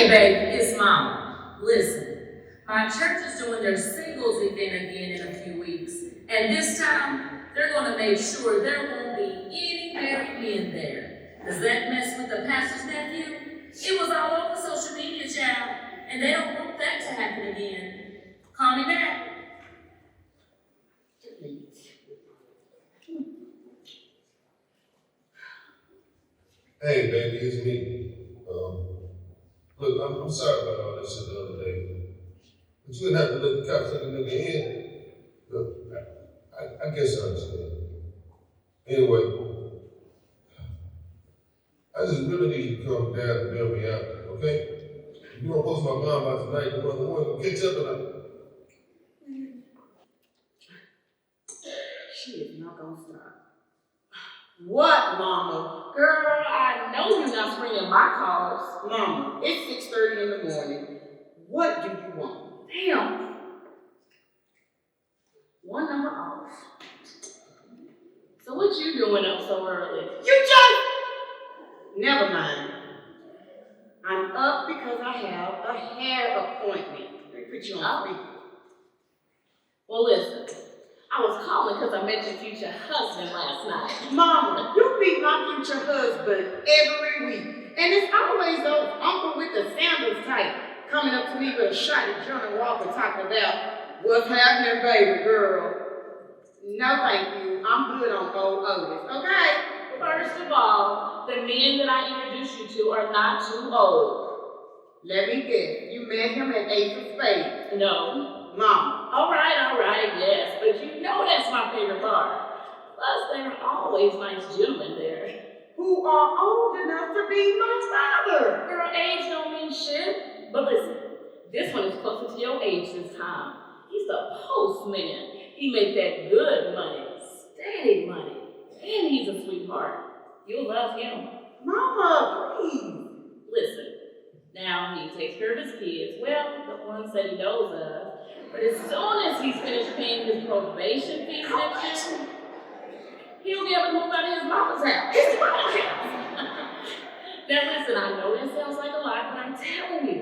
Hey babe, it's Mama. Listen, my church is doing their singles event again in a few weeks, and this time they're going to make sure there won't be any married men there. Does that mess with the pastor's nephew? It was all over social media, child, and they don't want that to happen again. Call me back. Hey, baby, it's me. Look, I'm sorry about all that shit the other day. But you didn't have to let the cops take a nigga in. Look, I guess I understand. Anyway, I just really need you to come down and bail me out, okay? If you don't post my mom out tonight, the mother one will catch up tonight. She is not gonna stop. What, Mama? Girl, I know you're not screening my calls. Mama, it's 6:30 in the morning. What do you want? Damn. One number off. So what you doing up so early? You just... Never mind. I'm up because I have a hair appointment. Let me put you on speaker. Well, listen. I was calling because I met your future husband last night. Mama, you meet my future husband every week. And it's always those uncle with the sandals type coming up to me with a shot of Johnny Walker talking about what's happening, baby girl. No, thank you. I'm good on old Otis, okay? First of all, the men that I introduced you to are not too old. Let me guess. You met him at Ace of Spades. No. Mama. All right, yes. But you know that's my favorite bar. Plus, there are always nice gentlemen there. Who are old enough to be my father. Girl, age don't mean shit. But listen, this one is closer to your age this time. He's the postman. He makes that good money, steady money. And he's a sweetheart. You'll love him. Mama, please. Listen, now he takes care of his kids. Well, the ones that he knows of. But as soon as he's finished paying his probation fees next year, he'll be able to move out of his mama's house. His mama's house. Now listen, I know that sounds like a lot, but I'm telling you,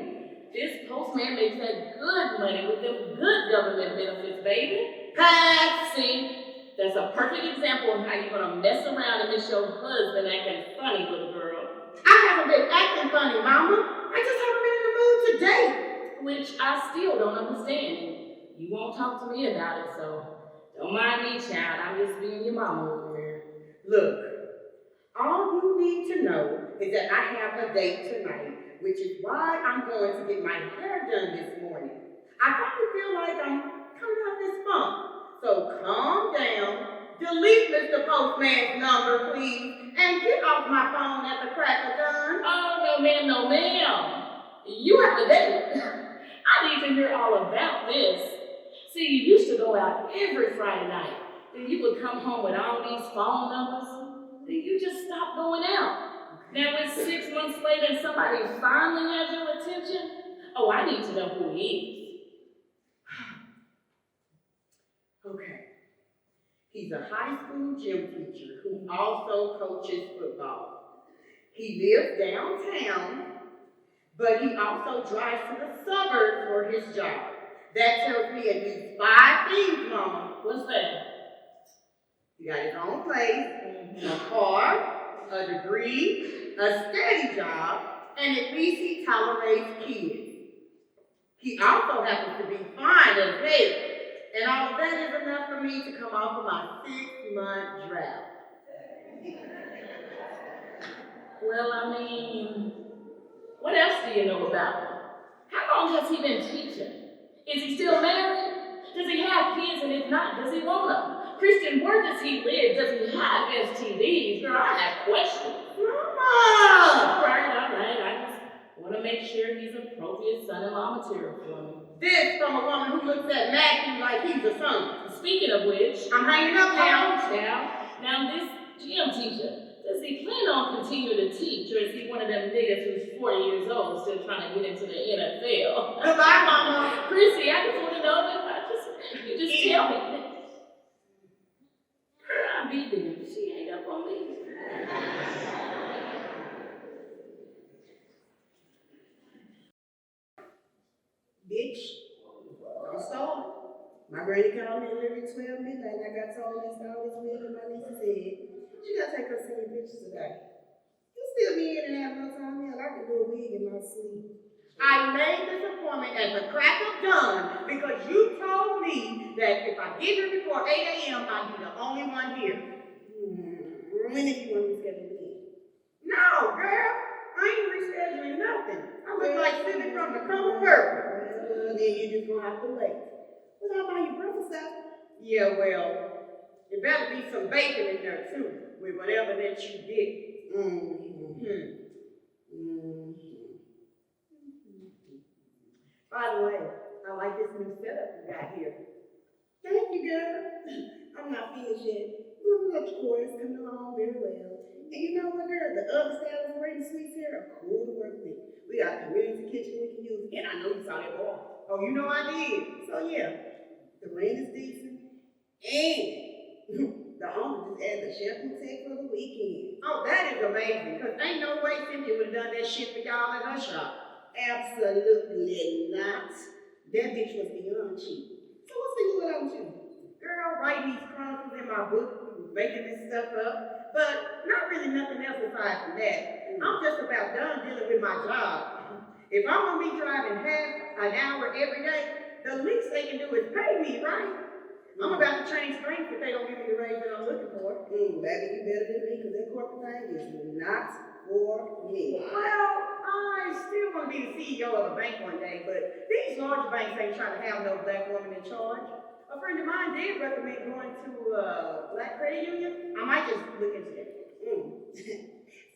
this postman makes that good money with them good government benefits, baby. Pass. See, that's a perfect example of how you're gonna mess around and miss your husband acting funny, little girl. I haven't been acting funny, Mama. I just haven't been in the mood today. Which I still don't understand. You won't talk to me about it, so don't mind me, child. I'm just being your mama over here. Look, all you need to know is that I have a date tonight, which is why I'm going to get my hair done this morning. I probably feel like I'm coming out this month. So calm down, delete Mr. Postman's number, please, and get off my phone at the crack of dawn. Oh, no, ma'am. You have a date. I need to hear all about this. See, you used to go out every Friday night. Then you would come home with all these phone numbers. Then you just stopped going out. Now it's 6 months later and somebody finally has your attention. Oh, I need to know who he is. Okay. He's a high school gym teacher who also coaches football. He lives downtown, but he also drives to the suburbs for his job. That tells me at least 5 things, Mama. What's that? He got his own place, a car, a degree, a steady job, and at least he tolerates kids. He also happens to be fine as hell. And all of that is enough for me to come off of my 6-month drought. Well, I mean, what else do you know about him? How long has he been teaching? Is he still married? Does he have kids? And if not, does he want them? Christian, where does he live? Does he have STDs? Girl, I have questions. Mama! All right. I just want to make sure he's appropriate son-in-law material for me. This from a woman who looks at Matthew like he's a son. Speaking of which, I'm hanging up now. Now this gym teacher, does he plan on continuing to teach, or is he one of them niggas who's 40 years old still trying to get into the NFL? Goodbye, Mama. Chrissy, I just want to know if you just tell me. I'll be there. She ain't up on me. Bitch, don't start. My granny called me at literally 12 midnight and I got told this all this wig in my niece's head. She gotta take her senior pictures today. You still be in and out no time, hell, I can do a wig in my sleep. I made this appointment at the crack of dawn because you told me that if I get here before 8 a.m., I'd be the only one here. When if you want to reschedule me? No, girl, I ain't rescheduling nothing. I look like Cindy from the color purple. Well, then you just gonna have to wait. But how about your brother stuff? Yeah, well, there better be some bacon in there too, with whatever that you did. By the way, I like this new setup you got here. Thank you, girl. I'm not finished yet. Of course, coming along very well. And you know what, girl? The other style of braiding sweets here are cool to work with. We got a community kitchen we can use, and I know you saw that boy. Oh, you know I did. So yeah, the rent is decent, and the owner just added the chef and tech for the weekend. Oh, that is amazing, because ain't no way Cynthia would have done that shit for y'all at her shop. Absolutely not. That bitch was beyond cheap. So what's the deal with you? Girl, writing these chronicles in my book, making this stuff up, but not really nothing else aside from that. I'm just about done dealing with my job. If I'm gonna be driving half an hour every day, the least they can do is pay me, right? I'm about to change strength if they don't give me the raise that I'm looking for. Baby, you better than me, because that corporate thing is not for me. Well, I still want to be the CEO of a bank one day, but these large banks ain't trying to have no black woman in charge. A friend of mine did recommend going to a black credit union. I might just look into that.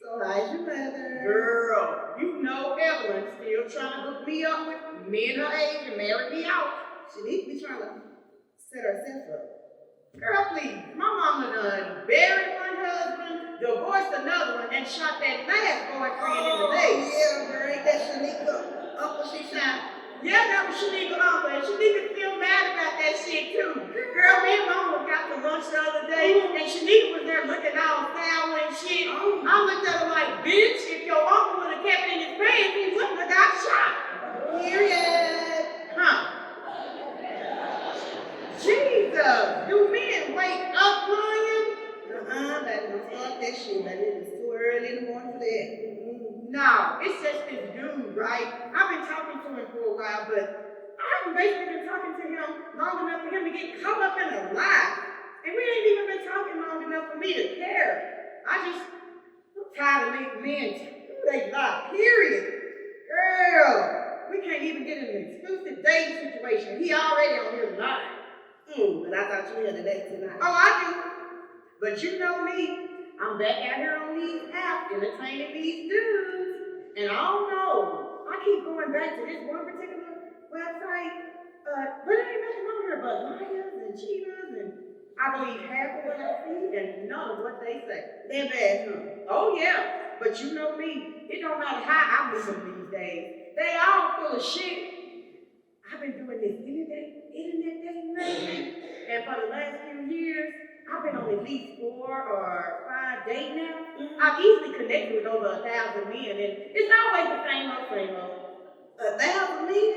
So how's your mother? Girl, you know Evelyn still trying to hook me up with men her age and marry me out. She needs to be trying to set herself up. Girl, please, my mama done buried one husband, divorced another one, and shot that last boyfriend in the leg. Yeah, girl, ain't that Shanika? Uncle she shot. Yeah, that was Shanika uncle, and Shanika feel mad about that shit too. Girl, me and mama got to lunch the other day, and Shanika was there looking all sour and shit. I looked at her like, bitch, if your uncle would have kept it in his pants, he wouldn't have got shot. Period. Huh? Jesus, do men wake up, Lion? Baby, don't start that shit, baby. It is too early in the morning for that. No, it's just this dude, right? I've been talking to him for a while, but I haven't basically been talking to him long enough for him to get caught up in a lie. And we ain't even been talking long enough for me to care. I'm tired of making men they lie, period. Girl, we can't even get in an exclusive dating situation. He already on here lying. But I thought you had a date tonight. Oh, I do. But you know me. I'm back out here on these apps entertaining these dudes. And I don't know. I keep going back to this one particular website. But there ain't nothing on here but liars and cheaters. And I believe half of what I see and none of what they say. They're bad, huh? Oh, yeah. But you know me. It don't matter how I believe them these days. They all full of shit. I've been doing this internet dating lately. And for the last few years, I've been on at least 4 or 5 dates now. I've easily connected with over 1,000 men, and it's always the same old. 1,000 men?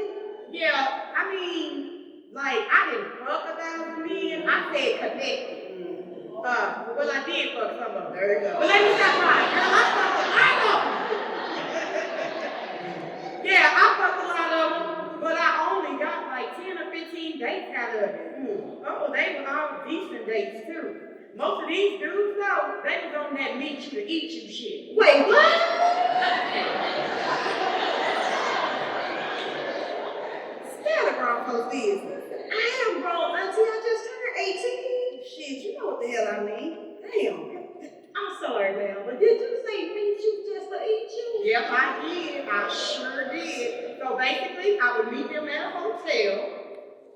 Yeah, I mean, like, I didn't fuck 1,000 men. I said connected. Well, I did fuck some of them. There you go. But let me stop lying, girl. I fucked a lot of them. Yeah, I fucked a lot of them, but I only got like 10 or 15 dates out of it. Oh, they were all decent dates too. Most of these dudes, though, they was on that meet you to eat you shit. Wait, what? Stay out of grown folks' business. I am grown, auntie. I just turned 18. Shit, you know what the hell I mean. Damn. I'm sorry, ma'am, but did you say meet you just to eat you? Yep, I did. I sure did. So basically, I would meet them at a hotel,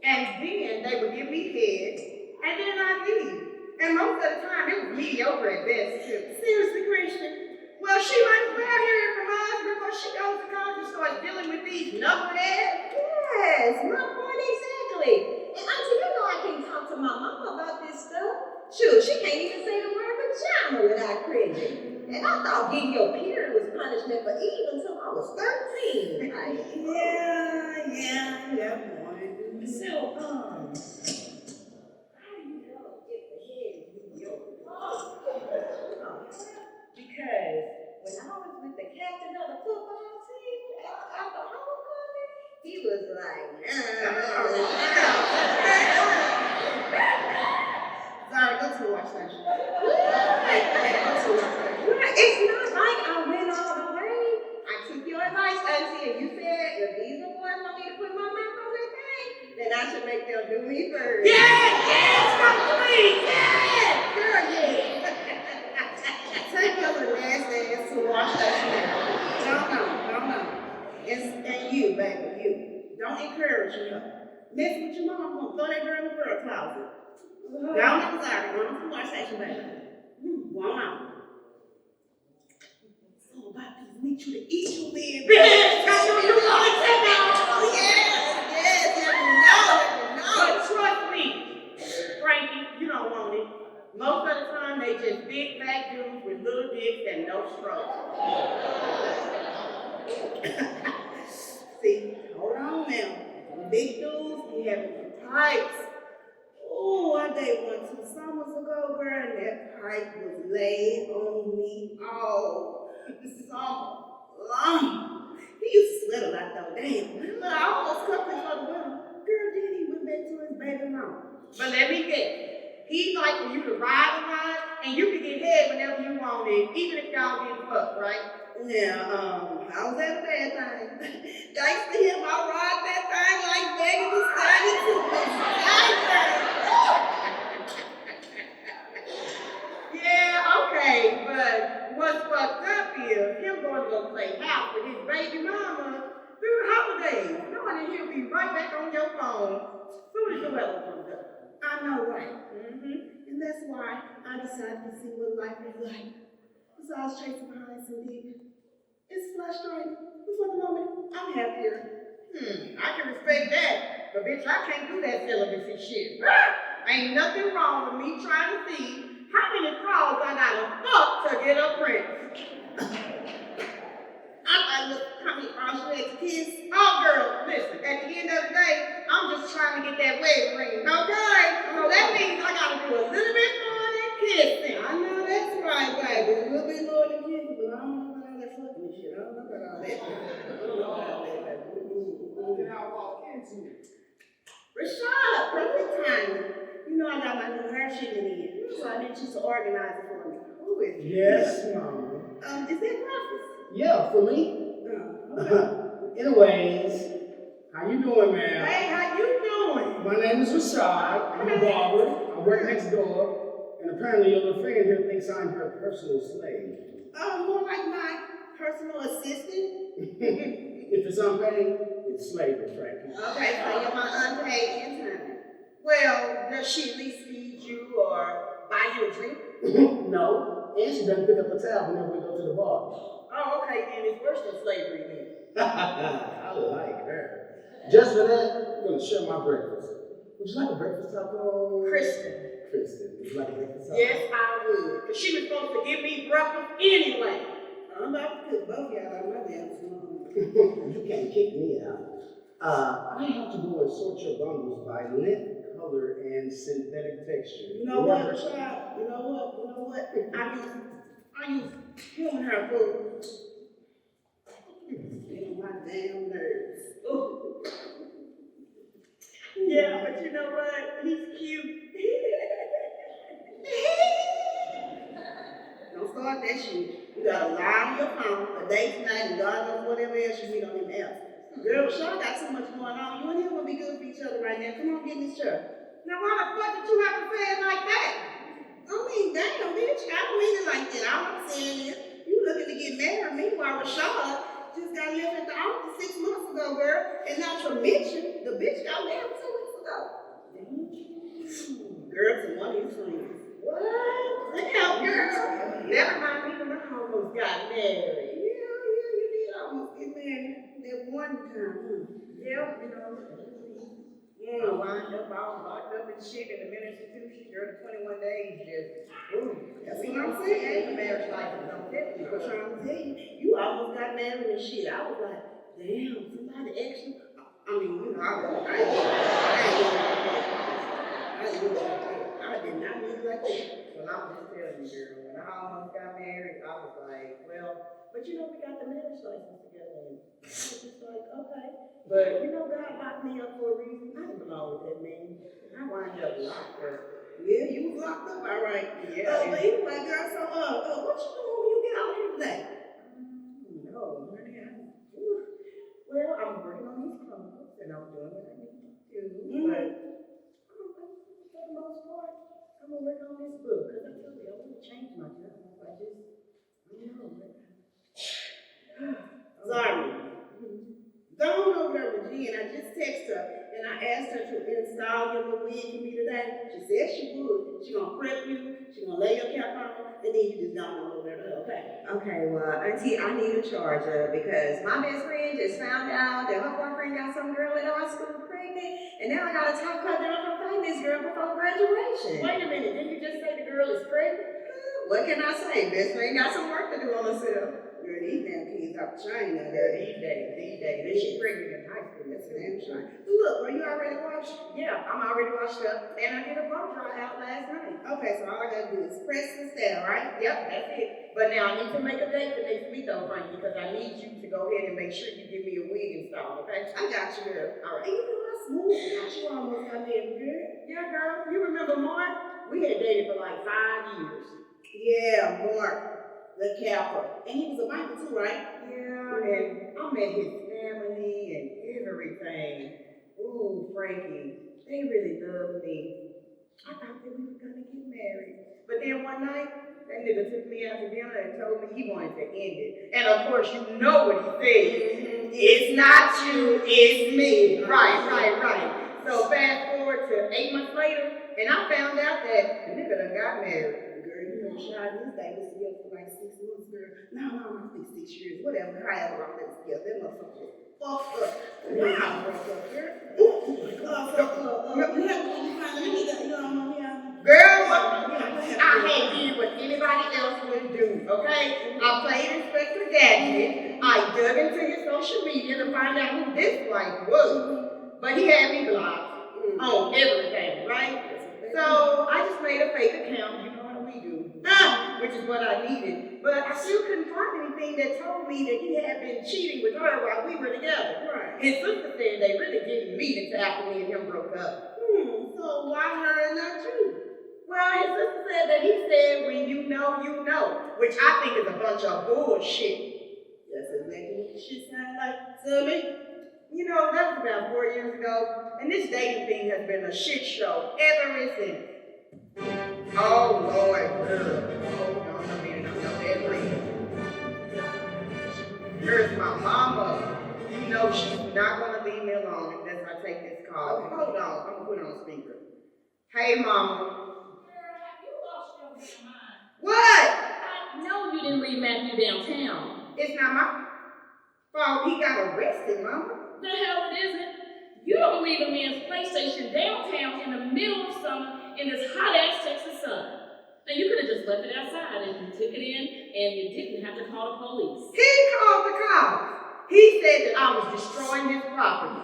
and then they would give me head, and then I'd leave. And most of the time, it was mediocre at best, too. Seriously, Christian? Well, she might as well hear it from us before she goes to college and starts dealing with these knuckleheads. Yes, my point exactly. And auntie, you know I can't talk to my mama about this stuff. Shoot, she can't even say the word vagina without cringing. And I thought getting your period was punishment for Eve until I was 13. Yeah. after homecoming, he was like, sorry, go to the wash station. It's not like I went all the way. I took your advice, Auntie, and you said if these are boys want me to put my mouth on their thing, then I should make them do me first. Yes, complete, yes, girl, yes. Take your little ass to the wash station now. No. And you, baby, you. Don't encourage her. Mess with your mom, I'm gonna throw that girl in the girl closet. Down at the side, go to the wash station, baby. One out. It's all about these meat you to eat you with. Bitch, I know you want to take out. Yes, you know. But trust me, Frankie, you don't want it. Most of the time, they just big fat dudes with little dicks and no stroke. See, hold on now. Big dudes, we have types. Oh, one day, 2 summers ago, girl, and that pipe was laid on me all summer long. He used to sweat a lot though, damn. But I almost cut this for the winter. Girl, then he went back to his baby mama. But let me guess, he'd like for you to ride a ride, and you can get head whenever you want it, even if y'all get fucked, right? Yeah, how was that a bad thing? Thanks to him, I ride that thing like Megan Thee Stallion too. Yeah, okay, but what's fucked up is him going to go play house with his baby mama through the holidays, knowing that he'll be right back on your phone soon as the weather comes up. I know, right? And that's why I decided to see what life is like. So I was chasing behind some dick. It's frustrating, but for the moment, I'm happier. I can respect that, but bitch, I can't do that celibacy shit. Ain't nothing wrong with me trying to see how many frogs I gotta fuck to get a prince. I look how many arms you had to kiss. Oh, girl, listen, at the end of the day, I'm just trying to get that wedding ring, okay? So that means I gotta do a little bit more than kissing. I know that's right, baby. A little bit more than kissing, but I don't know about all that fucking shit. I don't know about all that. Then I walk into it. Rashad, perfect timing. You know I got my new hair shit in, so I need you to organize it for me. Who is it? Yes, Mama. Is that breakfast? Yeah, for me. Okay. Anyways, how you doing, ma'am? Hey, how you doing? My name is Rashad. I'm a barber. I work next door. And apparently your little friend here thinks I'm her personal slave. More like my personal assistant. If it's unpaid, it's slavery, Frankie. Okay, so you're my unpaid intern. Well, does she at least feed you or buy you a drink? No, and she doesn't pick up the tab whenever we go to the bar. Oh, okay, then it's worse than slavery then. I like her. Just for that, I'm going to share my breakfast. Would you like a breakfast taco? Kristen. Would you like a breakfast taco? Yes, I would. Because she was supposed to give me breakfast anyway. I'm about to put both y'all on my damn phone. You can't kick me out. I have to go and sort your bundles by length, color, and synthetic texture. You know what, Rashad? You know what? I use human hair food. Get on my damn nerves. Ooh. Yeah, but you know what? He's cute. Don't start that shit. You gotta lie on your phone a day tonight and God knows whatever else you need on them apps. Girl, Rashad got too much going on. You and him will be good for each other right now. Come on, get in this chair. Now, why the fuck did you have to say it like that? I mean, damn, bitch. I don't mean it like that. All I'm saying is, you looking to get married. Meanwhile, Rashad just got left at the office 6 months ago, girl. And not to mention, the bitch got married 2 weeks ago. Girl, to one of his friends. What? Damn, girl. Never mind me when I almost got married. Yeah, you did almost get married that one time. Yeah, you know. Yeah. I wound up all locked up and shit in the mental institution during 21 days. Just, ooh. That's what I'm saying. The marriage life is on that. I was trying to tell you, you almost got married and shit. I was like, damn, somebody extra. I mean, you know, I did not mean it like that. Well, I'm just telling you, girl, when I almost got married, I was like, well, but you know, we got the marriage license together. And I was just like, But you know, God locked me up for a reason. I didn't belong with that man. I wound up locked up. Yeah, you was locked up, all right. Yeah. But anyway, girl, so, what you doing when you get out here today? No, honey, well, I'm working on these chronicles and I'm doing what I need to do. But for the most part, I'm gonna work on this book because I told you I want to change my job. I don't know. Sorry. Go on over there with Jen. I just texted her and I asked her to install your little wig for me today. She said she would. She gonna prep you, she gonna lay your cap on, and then you just don't know over there, okay? Okay, well, Auntie, I need a charger because my best friend just found out that her boyfriend got some girl in our school pregnant, and now I gotta talk her down from fighting this girl before graduation. Wait a minute, didn't you just say the girl is pregnant? What can I say? Best friend got some work to do on herself. Girl, these damn kids out the chain now, Girl, girl. these days, they should pregnant in high school. That's a damn shame. Look, are you already washed? Yeah, I'm already washed up and I did a blow dry out last night. Okay, so all I gotta do is press and style, right? Yep, that's it. But now I need to make a date for next week though, Frankie, because I need you to go ahead and make sure you give me a wig installed, okay? I got you, girl. All right. And you know how smooth I got you almost got there, girl. Yeah, girl, you remember Mark? We had dated for like 5 years. Yeah, Mark, the capper. And he was a biker too, right? Yeah, and I met his family and everything. Ooh, Frankie, they really loved me. I thought that we were gonna get married. But then one night, that nigga took me out to dinner and told me he wanted to end it. And of course, you know what he said. It's not you, it's me. Right. So fast forward to 8 months later, and I found out that the nigga done got married. Girl, you know, Sean, this day was together for like 6 months, girl. No, I think 6 years, whatever, however long they was together. That motherfucker was fucked up. Wow, broke up, girl. You have to find a nigga, you know, Girl, I had did what anybody else would do, okay? I played Inspector Gadget. I dug into his social media to find out who this wife was. But he had me blocked on everything, right? So I just made a fake account, you know how we do, which is what I needed. But I still couldn't find anything that told me that he had been cheating with her while we were together. Right. His sister said they really didn't meet until after me and him broke up. So why her and not you? Well, his sister said that he said, when you know, which I think is a bunch of bullshit. That's exactly what the shit sound like to me. You know, that was about 4 years ago, and this dating thing has been a shit show ever since. Oh, Lord, girl. Hold on a minute, I'm not that real. Here's my mama. You know she's not gonna leave me alone unless I take this call. Hold on, I'm gonna put it on speaker. Hey, mama. What? I know you didn't leave Matthew downtown. It's not my fault he got arrested, mama. The hell it isn't. You don't leave a man's PlayStation downtown in the middle of summer in this hot-ass Texas sun. Now, you could have just left it outside and you took it in and you didn't have to call the police. He called the cops. He said that I was destroying his property.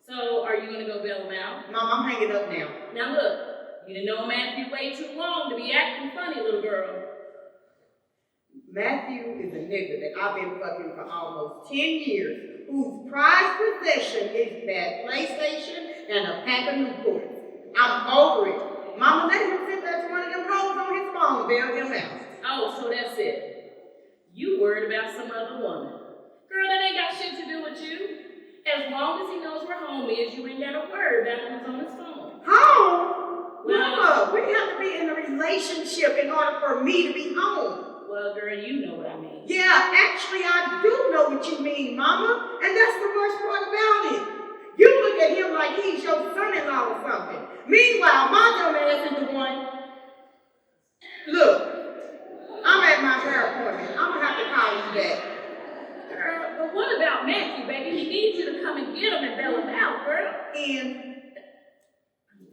So, are you going to go bail him out? Mom, I'm hanging up now. Now, look. You didn't know Matthew way too long to be acting funny, little girl. Matthew is a nigga that I've been fucking for almost 10 years, whose prized possession is that PlayStation and a pack of Newports. I'm over it. Mama, let him sit there to one of them hoes on his phone, bail him out. Oh, so that's it. You worried about some other woman. Girl, that ain't got shit to do with you. As long as he knows where home is, you ain't got to worry about who's on his phone. Home? Well, Mama, we have to be in a relationship in order for me to be home. well, girl, you know what I mean. Yeah, actually, I do know what you mean, Mama, and that's the worst part about it. You look at him like he's your son-in-law or something. Meanwhile, my dumb ass is the one. Look, I'm at my hair appointment. I'm gonna have to call you back. Girl, but what about Matthew, baby? He needs you to come and get him and bail him out, girl. And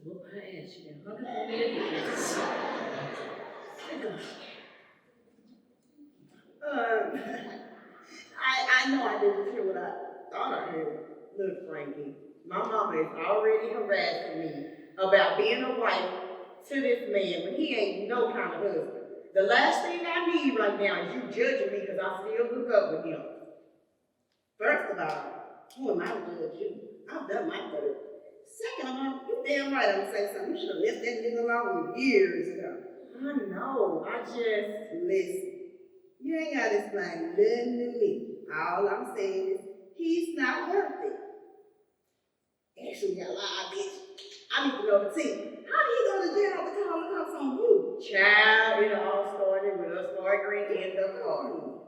Whoop her ass, you done hung up on me again. I know I didn't hear what I thought I heard. Look, Frankie, my mama is already harassing me about being a wife to this man when he ain't no kind of husband. The last thing I need right now is you judging me because I still hook up with him. First of all, Who am I to judge you? I've done my part. Second of all, you damn right I'm gonna say something. You should have left that nigga alone years ago. I know, I just, Listen, you ain't gotta explain nothing to me. All I'm saying is, he's not worth it. Actually, you lie, bitch. I need to know the team. How did he go to jail after calling the cops on you? child, it all started with us arguing in the car.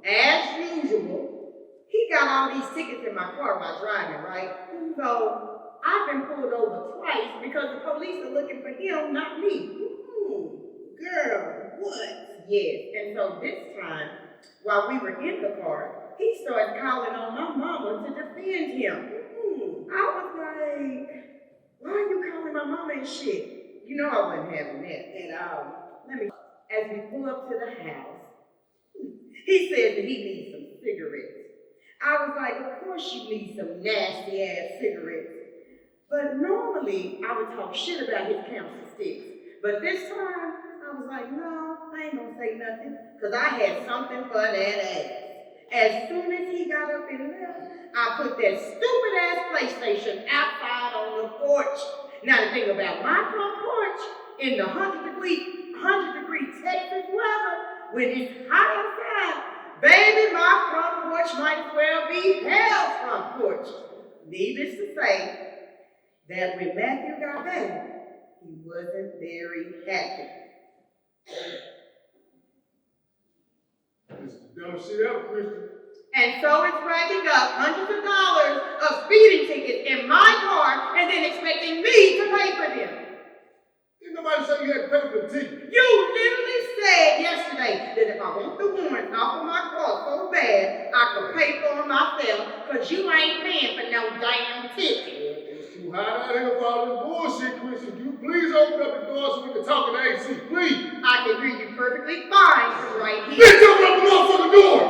As usual, he got all these tickets in my car while driving, right? So, I've been pulled over twice because the police are looking for him, not me. Girl, what? Yes, and so this time, while we were in the car, he started calling on my mama to defend him. I was like, why are you calling my mama and shit? You know I wasn't having that. And as we pull up to the house, he said that he needs some cigarettes. I was like, of course you need some nasty ass cigarettes. But normally I would talk shit about his council sticks. But this time, I was like, no, I ain't gonna say nothing, because I had something for that ass. As soon as he got up and left, I put that stupid ass PlayStation outside on the porch. Now the thing about my front porch, in the 100-degree Texas weather, when it's hot outside, baby, my front porch might as well be hell's front porch. Needless to say, that when Matthew got back, he wasn't very happy. Don't sit up, Christian. And so it's racking up hundreds of dollars of speeding tickets in my car and then expecting me to pay for them. Didn't nobody say you had to pay for the ticket? You literally said yesterday that if I want the warrant off of my car so bad, I could pay for them myself because you ain't paying for no damn ticket. It's too hot out here for all this bullshit, Christian. Can you please open up the door so we can talk in the AC, please? I can hear you perfectly fine from right here. Bitch, open up the motherfucking door!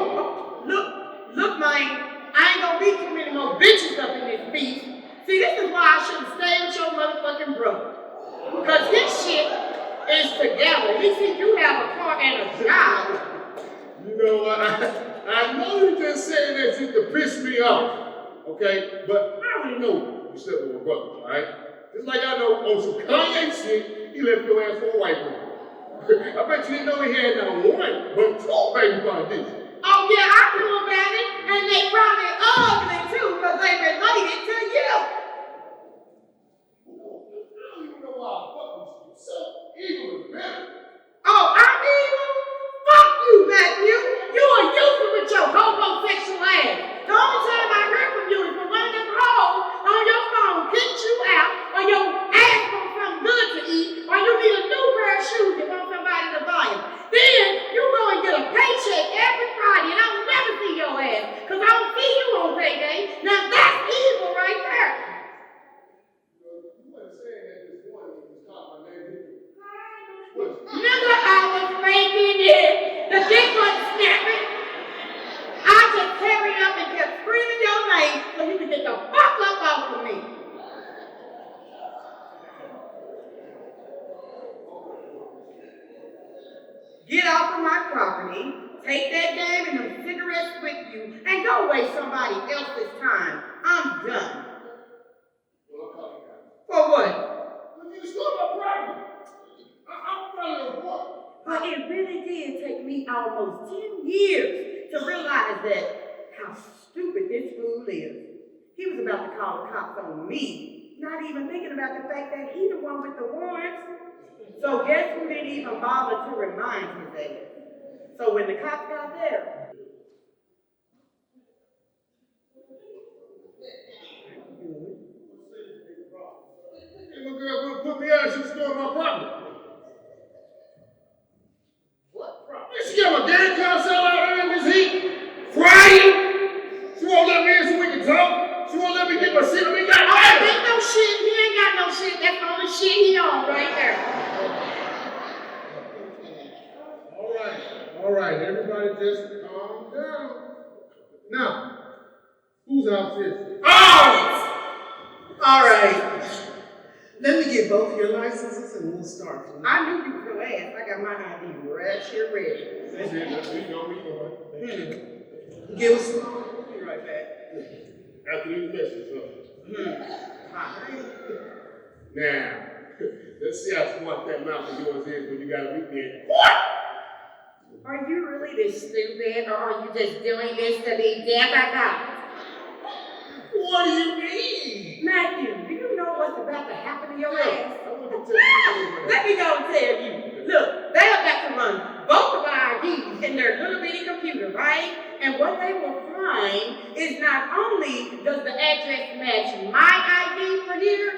Look, man, I ain't gonna be too many more bitches up in this beef. See, this is why I shouldn't stay with your motherfucking brother. Because his shit is together. He see you have a car and a job. You know what? I know you just saying that shit to piss me off, okay? But I already know you slept with my brother, all right? Just like I know on some Kanye shit, he left your ass for a white woman. I bet you didn't know he had not one, but two baby bodies. Oh yeah, I knew about it, and they probably ugly too, because they related to you. I don't even know why I fuck with you. So evil is better. Oh, I'm evil? Fuck you, Matthew. You are useless with your homosexual ass. The only time I heard from you is when one of them hoes on your phone kicked you out, or your ass wants something good to eat, or you need a new pair of shoes you want somebody to buy you. Then you go and get a paycheck every Friday, and I'll never see your ass, because I don't see you on payday. Now that's evil right there. You weren't saying that this morning when you was calling my name. Nigga, I was making it. The dick wasn't snapping. I just carried up and kept screaming your name so you could get the fuck up off of me. Get off of my property, take that game and them cigarettes with you, and go waste somebody else's time. I'm done. Well, I'm calling you out. For what? When you stole my property, I'm trying to report. But it really did take me almost 10 years to realize that how stupid this fool is. He was about to call the cops on me, not even thinking about the fact that he the one with the warrants. So guess who didn't even bother to remind his ass? So when the cops got there, Hey, my girl gonna put me out, she stole my property. what problem? She got my game console out here in this heat, frying. She won't let me in so we can talk. She won't let me get my shit. We got Oh, ain't no shit. He ain't got no shit. That's the only shit he on right there. All right, everybody just calm down. Now, whose house is it? Oh! All right. Let me get both of your licenses and we'll start. I knew you was gonna ask. I got my ID right here ready. That's it, we go, we go. Give us. Be right back. after these messages, Now, let's see how smart that mouth of yours is when you gotta meet me. Are you really this stupid, or are you just doing this to be difficult? What do you mean? Matthew, do you know what's about to happen to your ass? I want to tell you. Let me go and tell you. Look, they are about to run both of our IDs in their little bitty computer, right? And what they will find is not only does the address match my ID for here,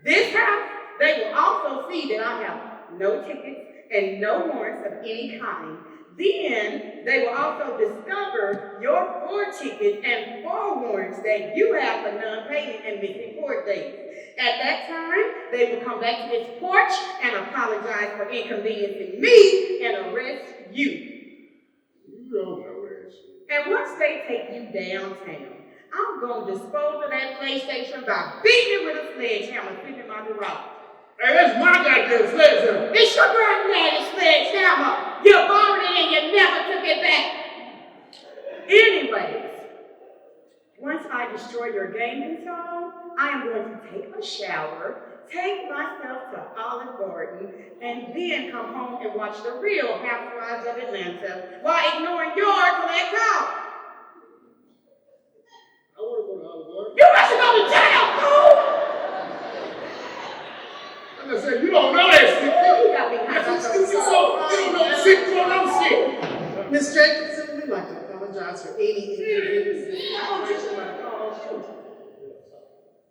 this house, they will also see that I have no tickets and no warrants of any kind. Then they will also discover your 4 tickets and 4 warrants that you have for non-payment and missing court dates. At that time, they will come back to this porch and apologize for inconveniencing me and arrest you. You don't know that shit. And once they take you downtown, I'm going to dispose of that PlayStation by beating it with a sledgehammer sitting in my garage. Hey, that's my goddamn sledgehammer. It's your granddaddy's sledgehammer. You borrowed it and you never took it back. Anyways, once I destroy your game console, I am going to take a shower, take myself to Olive Garden, and then come home and watch the real Housewives of Atlanta while ignoring your collect call. I want to go to Olive Garden. You must go to jail, fool! I said, you don't know that shit. You got me hot. You don't know shit, you don't know shit. Ms. Jacobson, we'd like to apologize for any inconveniences.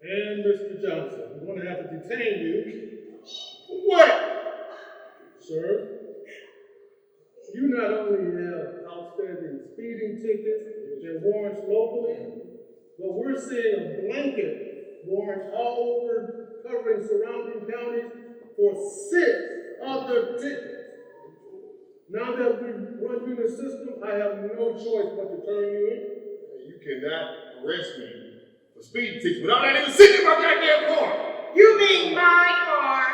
And Mr. Johnson, we're going to have to detain you. What? Sir, you not only have outstanding speeding tickets and warrants locally, but we're seeing a blanket warrant all over covering surrounding counties for 6 other tickets. Now that we've run through the system, I have no choice but to turn you in. You cannot arrest me for speeding tickets without not even sitting in my goddamn car. You mean my car?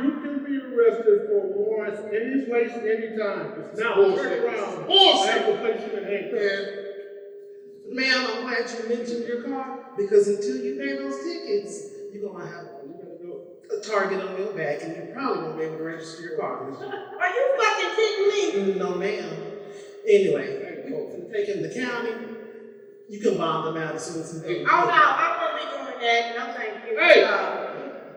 You can be arrested for warrants any place, anytime. Now, turn around. Bullshit. I have to place you in handcuffs. Ma'am, I'm glad you mentioned your car, because until you pay those tickets, you're gonna have a target on your back, and you probably won't be able to register your car. Are you fucking kidding me? No, ma'am. Anyway, we're gonna take him to the county. You can bond them out as soon as you do. Oh no, I won't be doing that. No, thank you. Hey.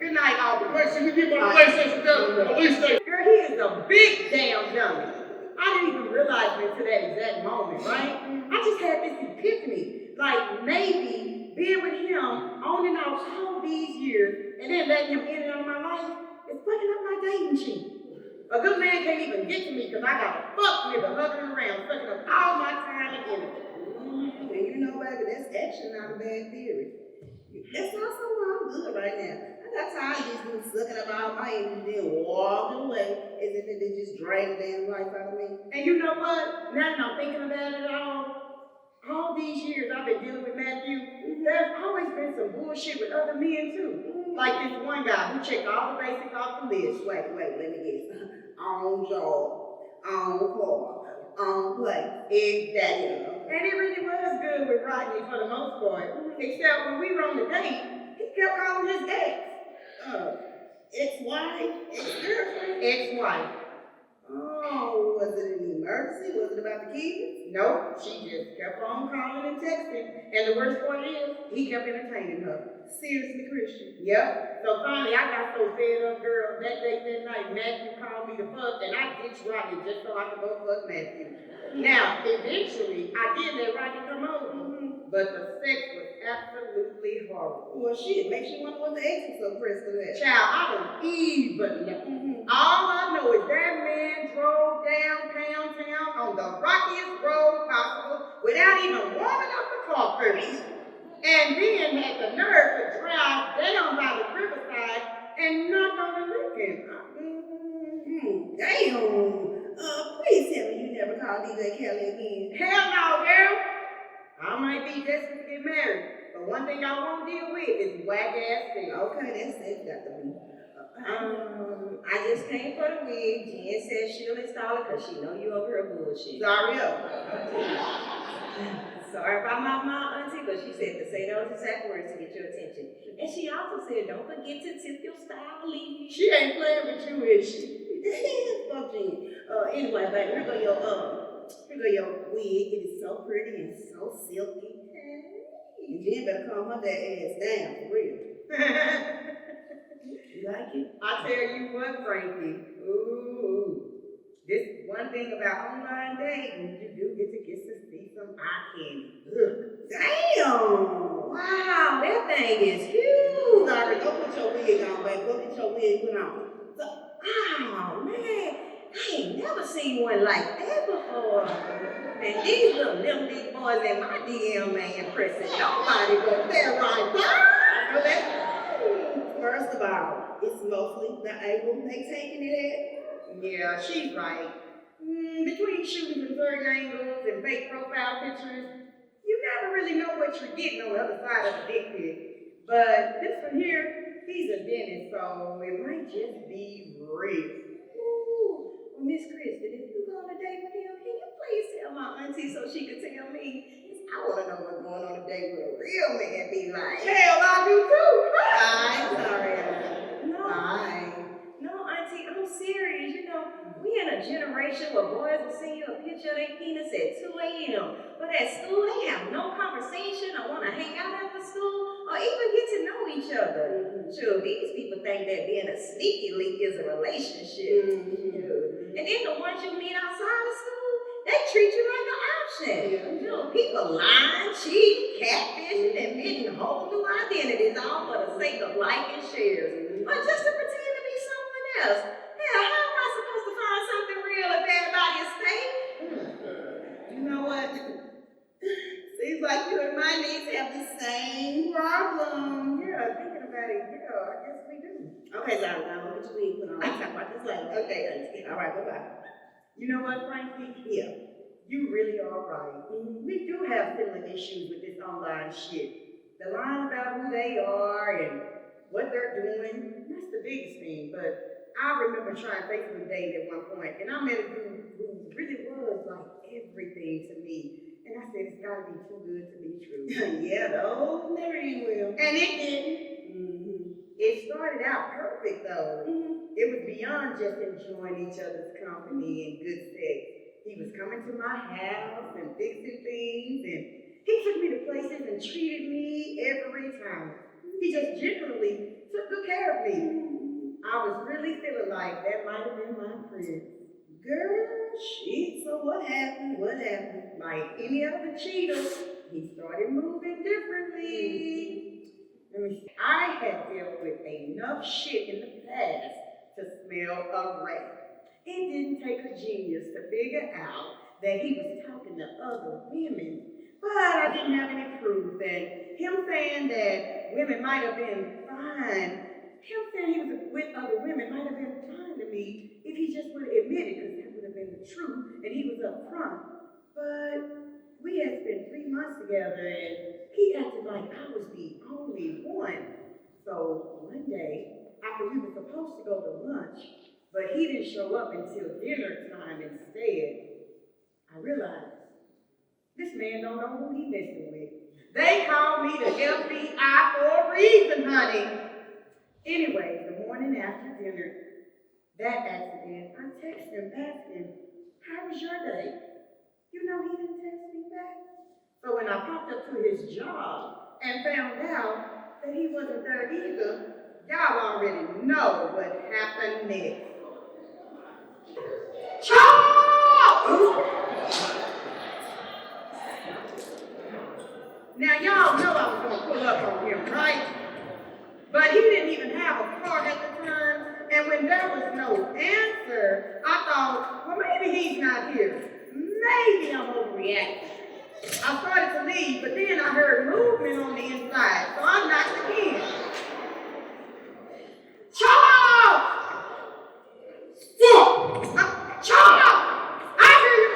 Good night, Aubrey. Wait, so you get my PlayStation down to the police station? Girl, he is a big damn dummy. I didn't even realize it until that exact moment, right? I just had this epiphany. Like, maybe being with him on and off all these years and then letting him in and out of my life is fucking up my dating sheet. A good man can't even get to me because I got a fuck nigga hovering around, sucking up all my time and energy. And you know, baby, that's actually not a bad theory. That's not so wrong. I'm good right now. I got tired of these dudes sucking up all my energy and walking away as if they just drained the damn life out of me. And you know what? Now that I'm thinking about it all these years I've been dealing with Matthew, there's always been some bullshit with other men too. Like this one guy who checked all the basics off the list. Wait, let me guess. On job, on car, on place. Exactly. And it really was good with Rodney for the most part. Except when we were on the date, he kept calling his ex. Ex-wife, ex-girlfriend. Ex-wife. Oh, was it an emergency? Was it about the kids? Nope, she just kept on calling and texting. And the worst part is, he kept entertaining her. Seriously, Christian. Yep. So finally, I got so fed up, girl. That night, Matthew called me to fuck, and I ditched Rodney just so I could go fuck Matthew. Now, eventually, I did let Rodney come over, but the sex was absolutely horrible. Well, shit, makes you wonder what the ex was so pressed to that. Child, I don't even know. All I know is that man drove down Pound Town on the rockiest road possible without even warming up the car first. And then had the nerve to drive down by the riverside and knock on the Lincoln. Damn. Please tell me you never called DJ Kelly again. Hell no, girl. I might be desperate to get married, but one thing I won't deal with is whack-ass things. Okay, that's got to be. I just came for the wig. Jen said she'll install it because she know you over her bullshit. Sorry up. sorry about my auntie, but she said to say those exact words to get your attention. And she also said, don't forget to tip your style leave. She ain't playing with you, is she? Fuck Jen. Anyway, baby, here go your wig. It is so pretty and so silky. And Jen better calm her that ass down for real. You like it? I tell you what, Frankie. Ooh. This one thing about online dating, you do get to see some eye candy. Ugh. Damn! Wow, that thing is huge. Sorry, go put your wig on, baby. Go get your wig put on. Oh man, I ain't never seen one like that before. And these little big boys in my DM ain't impressing nobody but they're right there. Know that? First of all, it's mostly the angle they taking it at. Yeah, she's right. Between shooting from certain angles and fake profile pictures, you never really know what you're getting on the other side of the dick pic. But this one here, he's a dentist, so it might just be real. Ooh, well, Miss Kristen, if you go on a date with him, can you please tell my auntie so she can tell me? 'Cause I want to know what's going on a date with a real man be like. Hell, I do too. I'm sorry. No, auntie, I'm serious. You know, we in a generation where boys will send you a picture of their penis at 2 a.m. But at school, they have no conversation or want to hang out after school or even get to know each other. Sure, these people think that being a sneaky link is a relationship. And then the ones you meet outside of school, they treat you like an option. You know, people lying, cheating, catfishing, admitting whole new identities all for the sake of liking shares. Or just to pretend to be someone else. Hell, how am I supposed to find something real if everybody is fake? You know what? Seems like you and my niece have the same problem. Yeah, thinking about it, I guess we do. Okay, sorry, now look at your wig put on. I can talk about this later. Okay, auntie. All right, bye-bye. You know what, Frankie? Yeah. You really are right. We do have similar issues with this online shit. The lying about who they are and what they're doing, that's the biggest thing. But I remember trying Facebook dating at one point, and I met a dude who really was like everything to me. And I said, it's gotta be too good to be true. Yeah, those never end well. And it didn't. It started out perfect though. It was beyond just enjoying each other's company and good sex. He was coming to my house and fixing things, and he took me to places and treated me every time. He just genuinely took good care of me. I was really feeling like that might have been my friend. Girl, shit, so what happened? What happened? Like any other cheater, he started moving differently. Let me see. I had dealt with enough shit in the past to smell a rat. It didn't take a genius to figure out that he was talking to other women. But I didn't have any proof, and him saying that women might have been fine, him saying he was with other women might have been fine to me if he just would have admitted, because that would have been the truth, and he was up front. But we had spent 3 months together, and he acted like I was the only one. So one day, after we were supposed to go to lunch, but he didn't show up until dinner time instead, I realized this man don't know who he messing with. They call me the FBI for a reason, honey. Anyway, the morning after dinner, that accident, I texted him asking, how was your day? You know he didn't text me back. So when I popped up to his job and found out that he wasn't there either, y'all already know what happened next. Charles! Now y'all know I was gonna pull up on him, right? But he didn't even have a car at the time, and when there was no answer, I thought, well, maybe he's not here. Maybe I'm overreacting. I started to leave, but then I heard movement on the inside, so I knocked again. Charles! Charles! I hear you!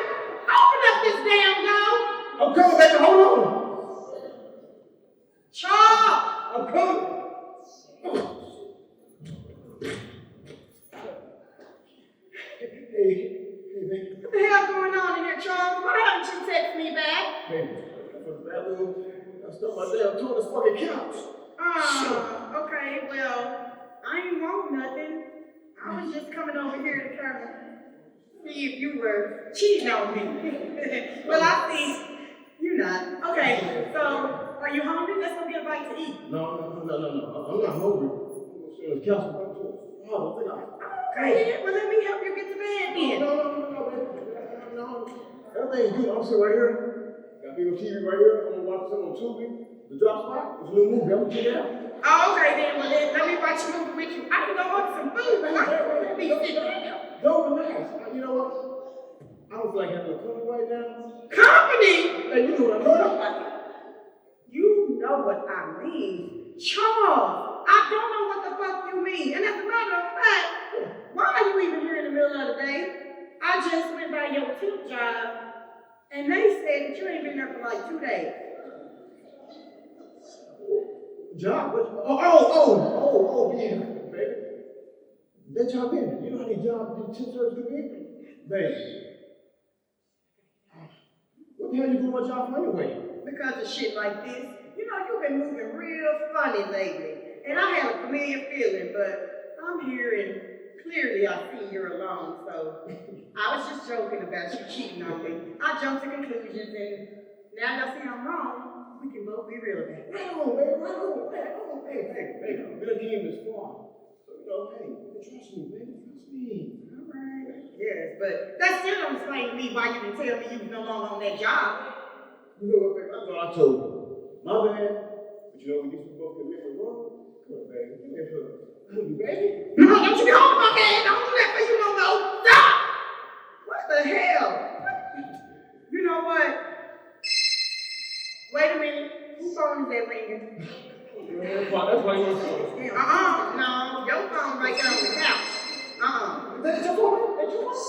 Open up this damn door! I'm coming, baby, hold on. Charles! I'm coming. Hey, baby. What the hell's going on in here, Charles? Why haven't you texted me back? Baby, I bathroom. I stuck my damn toe in this fucking couch. Okay, well, I ain't want nothing. I was just coming over here to kind of see if you were cheating on me. Well, I see you're not. Okay, so are you hungry? Let's go get a bite to eat. No. I'm not hungry. I'm the couch. I don't think I. Okay, well, let me help you get to bed then. No, baby. No. Everything's good. I'm sitting right here. Got big old TV right here. I'm gonna watch some on Tubi. The Drop Spot. It's a new movie. I'm gonna check it out. Oh, okay, then, well, then, let me watch a movie with you. I can go order some food, but I don't want to be sitting down. Don't relax. You know what? I don't feel like having a company right now. Company? Hey, you know what I mean? You know what I mean. Charles, I don't know what the fuck you mean. And as a matter of fact, why are you even here in the middle of the day? I just went by your tip job, and they said that you ain't been there for like 2 days. Job? What? Oh, yeah, baby. That job in. You know how these jobs, these tip service do in? Baby. What the hell you doing my job for anyway? Because of shit like this. You know, you've been moving real funny lately. And I have a familiar feeling, but I'm here and clearly I see you're alone, so I was just joking about you cheating on me. I jumped to conclusions, and now that I see I'm wrong, we can both be real about it. Right on, baby, right on. Hey, I've been a game this far. So, you know, hey, trust me, baby, trust me. All right. Yes, but that still don't explain to me why you didn't tell me you was no longer on that job. You know what, baby, I thought I told you. My bad. But you know, we used to both commit the wrong. Come on, baby, give me a hug. Hug you, baby. No, don't you be holding my hand. Don't do that for you don't know. Stop! What the hell? You know what? Wait a minute. Whose phone is that ringing? That's why you want to see. No, your phone right there on the couch. That's your phone? That's your phone?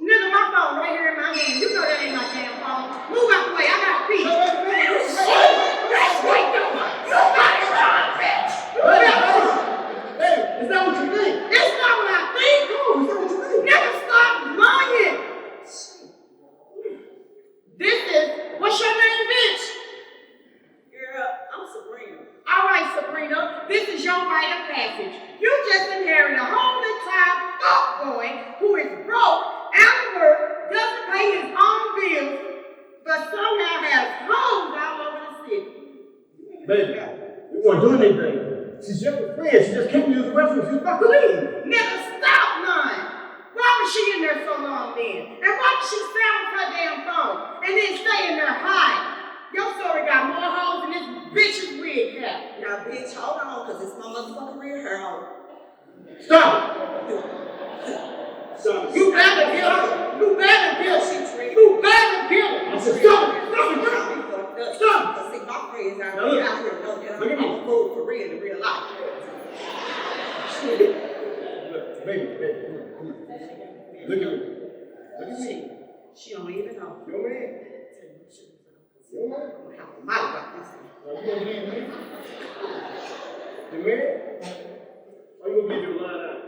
Nigga, my phone right here in my hand. You know that ain't my damn phone. Move out the way. I got a pee. Wait, you got it wrong, bitch. Hey, is that what you think? It's not what I think. No, is that what you think? Nigga, stop lying. This is, what's your name, bitch? Girl, I'm Sabrina. All right, Sabrina, this is your rite of passage. You just inherited a homely child fuckboy who is broke, out of work, doesn't pay his own bills, but somehow has hoes all over the city. Baby, we weren't doing anything. She's just a friend. She just came to use the restroom. She was about to leave. Nigga, stop lying. Why was she in there so long then? And why did she silence her damn phone and then stay in there hiding? Your story got more hoes than this bitch's wig got. Now, bitch, hold on, because it's my motherfucking real hair on. Stop! Stop. You better get her. You better get her. You better get her. I said, stop! Stop! Because see, my friends out No, here look. know that Look at I'm me. a fool for real in real life. Look, baby, come on. Look at me. Look at me. She don't even know. Yo, man. Yo, man. I'm gonna have to mouth about this. Are you gonna leave me? The man? Are you gonna leave your line out?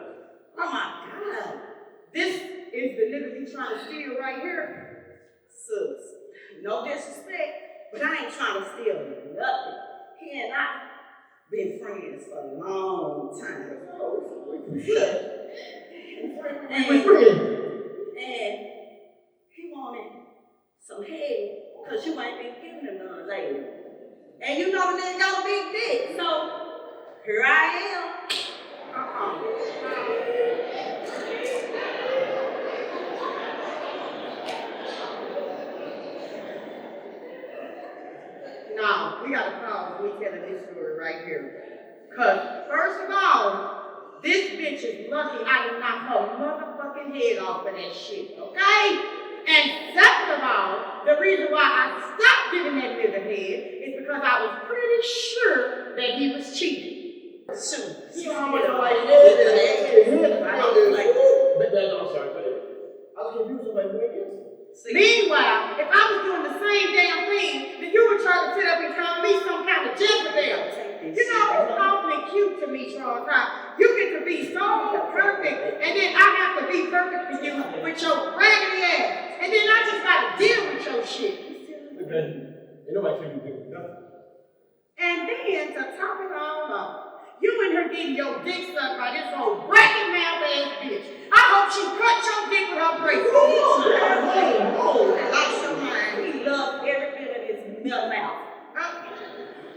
Oh my God. This is the nigga you trying to steal right here. Sus, no disrespect, but I ain't trying to steal nothing. He and I been friends for a long time. And he wanted some head, because you ain't been giving him none lately. And you know the nigga got a big dick, so here I am. Now, we got a problem with me telling this story right here. Because, first of all, this bitch is lucky I didn't knock her motherfucking head off of that shit, okay? And second of all, the reason why I stopped giving that nigga head is because I was pretty sure that he was cheating. Shoot. You know how much I like head? I don't like I'm sorry, baby. I was confused about what it is. Meanwhile, if I was doing the same damn thing, then you would try to sit up and call me some kind of Jezebel. You know, it's awfully cute to me, Charles. How you get to be so perfect, and then I have to be perfect for you with your raggedy ass. And then I just gotta deal with your shit. Okay. Ain't nobody tell you to do nothing. And then to top it all off, you and her getting your dick sucked by this old bracket mouth ass bitch. I hope she cut your dick with her bracelet. Like somebody, we love every bit of this milk mouth.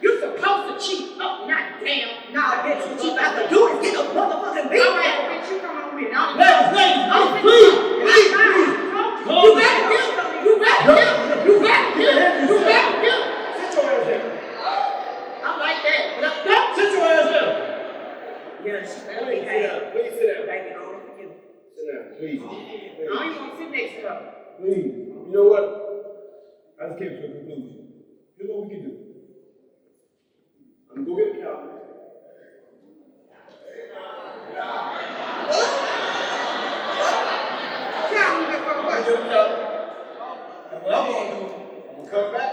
You supposed to cheat. Oh, not damn. Nah, bitch, what you got to do is get a motherfucking beat. All right, bitch, you come on with it. Ladies, please. You better get him. You better get him. You better get him. You better get him. Sit your ass down. I like that. Sit your ass down. Yeah, she better Please behave. sit down. Please sit down. Baby, only for you. Sit down, please. I don't even want to sit next to her. Please. You know what? I just came to a conclusion. Here's what we can do. I'm gonna go get a calendar. And what I'm gonna do, I'm gonna come back,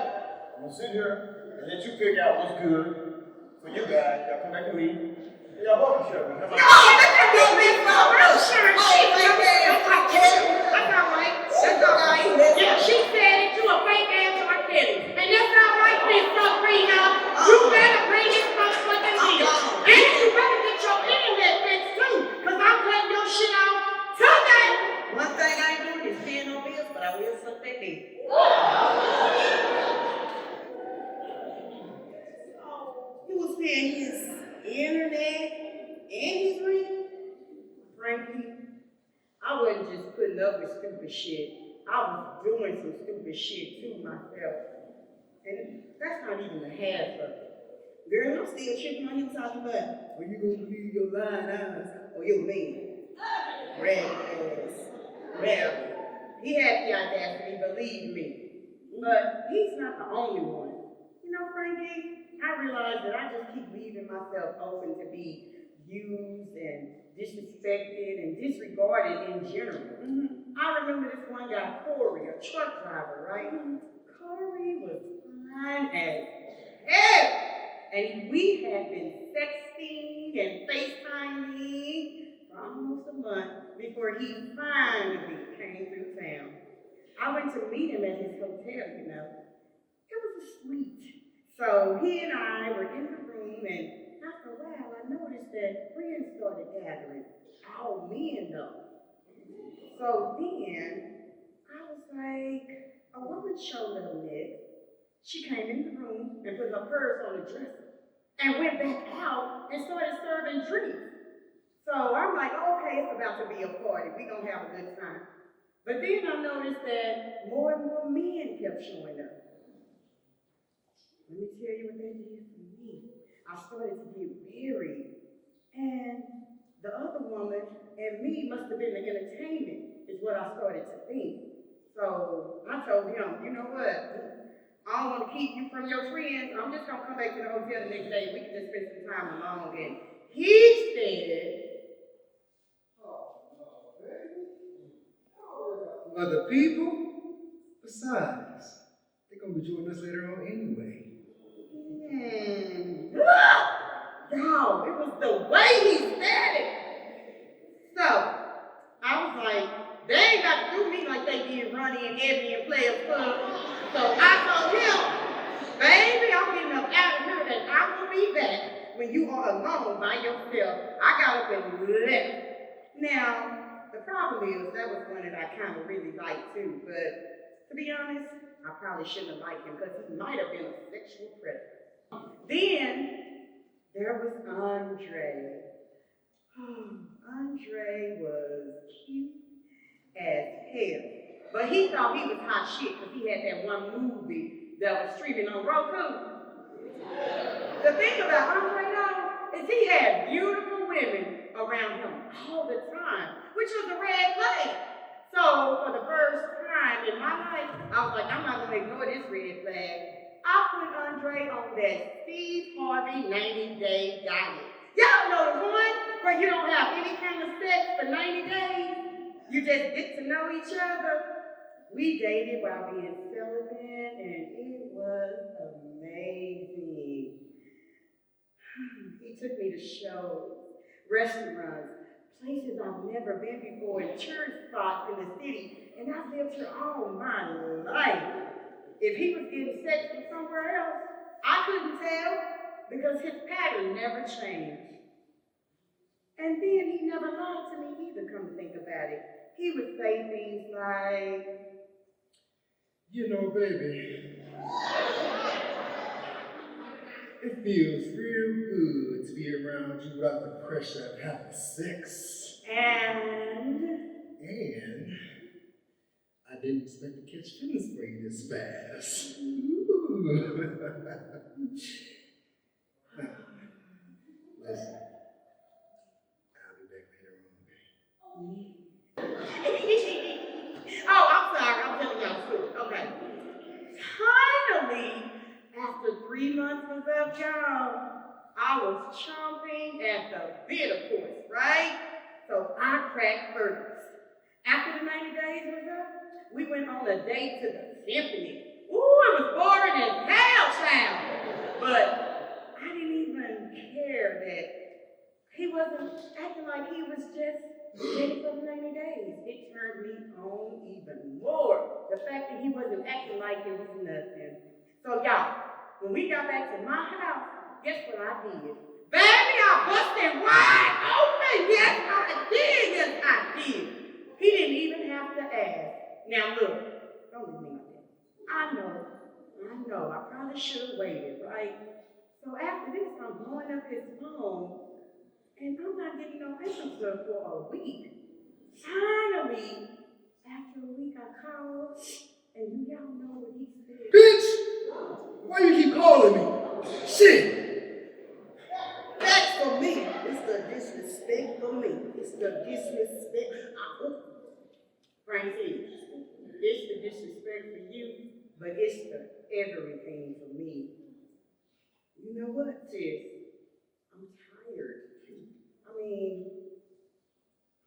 I'm gonna sit here, and let you figure out what's good for you guys. Y'all come back to me, and y'all both can share with me. How about that? That's all right. That's all right. Yeah, she said it. You a fake ass R. Kelly. And that's all right, Miss Sabrina. You better bring this motherfucking deal. And you better get your internet fixed too. Cause I'm cutting your shit out today. One thing I ain't doing is paying no bills, but I will suck that dick. He was paying his internet and his rent. Frankly, I wasn't just putting up with stupid shit. I was doing some stupid shit too myself. And that's not even the half of it. Girl, I'm still tripping on him talking about, are you gonna believe your lying eyes or your man? Red ass. Well, he had the audacity, believe me. But he's not the only one. You know, Frankie, I realize that I just keep leaving myself open to be used and disrespected and disregarded in general. I remember this one guy, Corey, a truck driver, right? Corey was fine as hell. And we had been sexting and FaceTiming for almost a month before he finally came through town. I went to meet him at his hotel, you know. It was a suite. So he and I were in the room, and after a while, I noticed that friends started gathering. All men, though. So then, I was like, a woman showed up next. She came in the room and put her purse on the dresser and went back out and started serving drinks. So I'm like, okay, it's about to be a party. We're going to have a good time. But then I noticed that more and more men kept showing up. Let me tell you what that did for me. I started to get weary. And the other woman and me must have been the entertainment, is what I started to think. So I told him, you know what? I don't want to keep you from your friends. I'm just going to come back to the hotel the next day. We can just spend some time alone. And he said, Other people? Besides, they're gonna be joining us later on anyway. No, it was the way he said it. So, I was like, they ain't got to do me like they did Ronnie and Ebony and Players Club. So I told him, baby, I'm getting up out of here and I will be back when you are alone by yourself. I got up and left. Now, the problem is, that was one that I kind of really liked too, but to be honest, I probably shouldn't have liked him because he might have been a sexual predator. Then, there was Andre. Andre was cute as hell. But he thought he was hot shit because he had that one movie that was streaming on Roku. The thing about Andre though, is he had beautiful women around him all the time, which was a red flag. So for the first time in my life, I was like, I'm not gonna ignore this red flag. I put Andre on that Steve Harvey 90-day diet. Y'all know the one where you don't have any kind of sex for 90 days. You just get to know each other. We dated while being celibate, and it was amazing. He took me to shows, restaurants, places I've never been before, and tourist spots in the city, and I've lived here all my life. If he was getting sex from somewhere else, I couldn't tell because his pattern never changed. And then he never lied to me either, come to think about it. He would say things like, You know, baby, it feels real good to be around you without the pressure of having sex. and I didn't expect to catch feelings for you this fast. Ooh. Listen, I'll be back later on, okay? oh, I'm sorry, I'm telling y'all the story. Okay. Finally, after 3 months was up, y'all, I was chomping at the bit, of course, right? So I cracked burgers. After the 90 days was up, we went on a date to the symphony. Ooh, it was boring as hell, child. But I didn't even care that he wasn't acting like he was just ready for the 90 days. It turned me on even more. The fact that he wasn't acting like it was nothing. So y'all, when we got back to my house, guess what I did? Baby, I busted wide open. Yes, I did. Yes, I did. He didn't even have to ask. Now look, don't leave me like that. I know, I probably should have waited, right? So after this, I'm blowing up his phone, and I'm not getting no answer for a week. Finally, after a week, I called, and y'all know what he said. Bitch! Why you keep calling me? Shit! That's for me. It's the disrespect for me. It's the disrespect. Francine, it's the disrespect for you, but it's the everything for me. You know what, sis? I'm tired. I mean,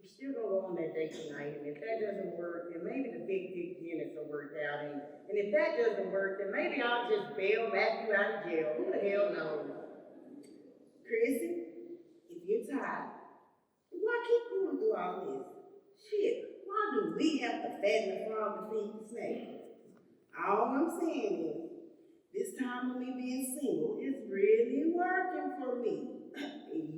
we're still gonna go on that date tonight, and if that doesn't work, then maybe the big dick Dennis will work out, and if that doesn't work, then maybe I'll just bail Matthew out of jail. Who the hell knows? Chrissy, if you're tired, why keep going through all this? Shit, why do we have to fatten the frog to feed the snake? All I'm saying is, this time of me being single is really working for me.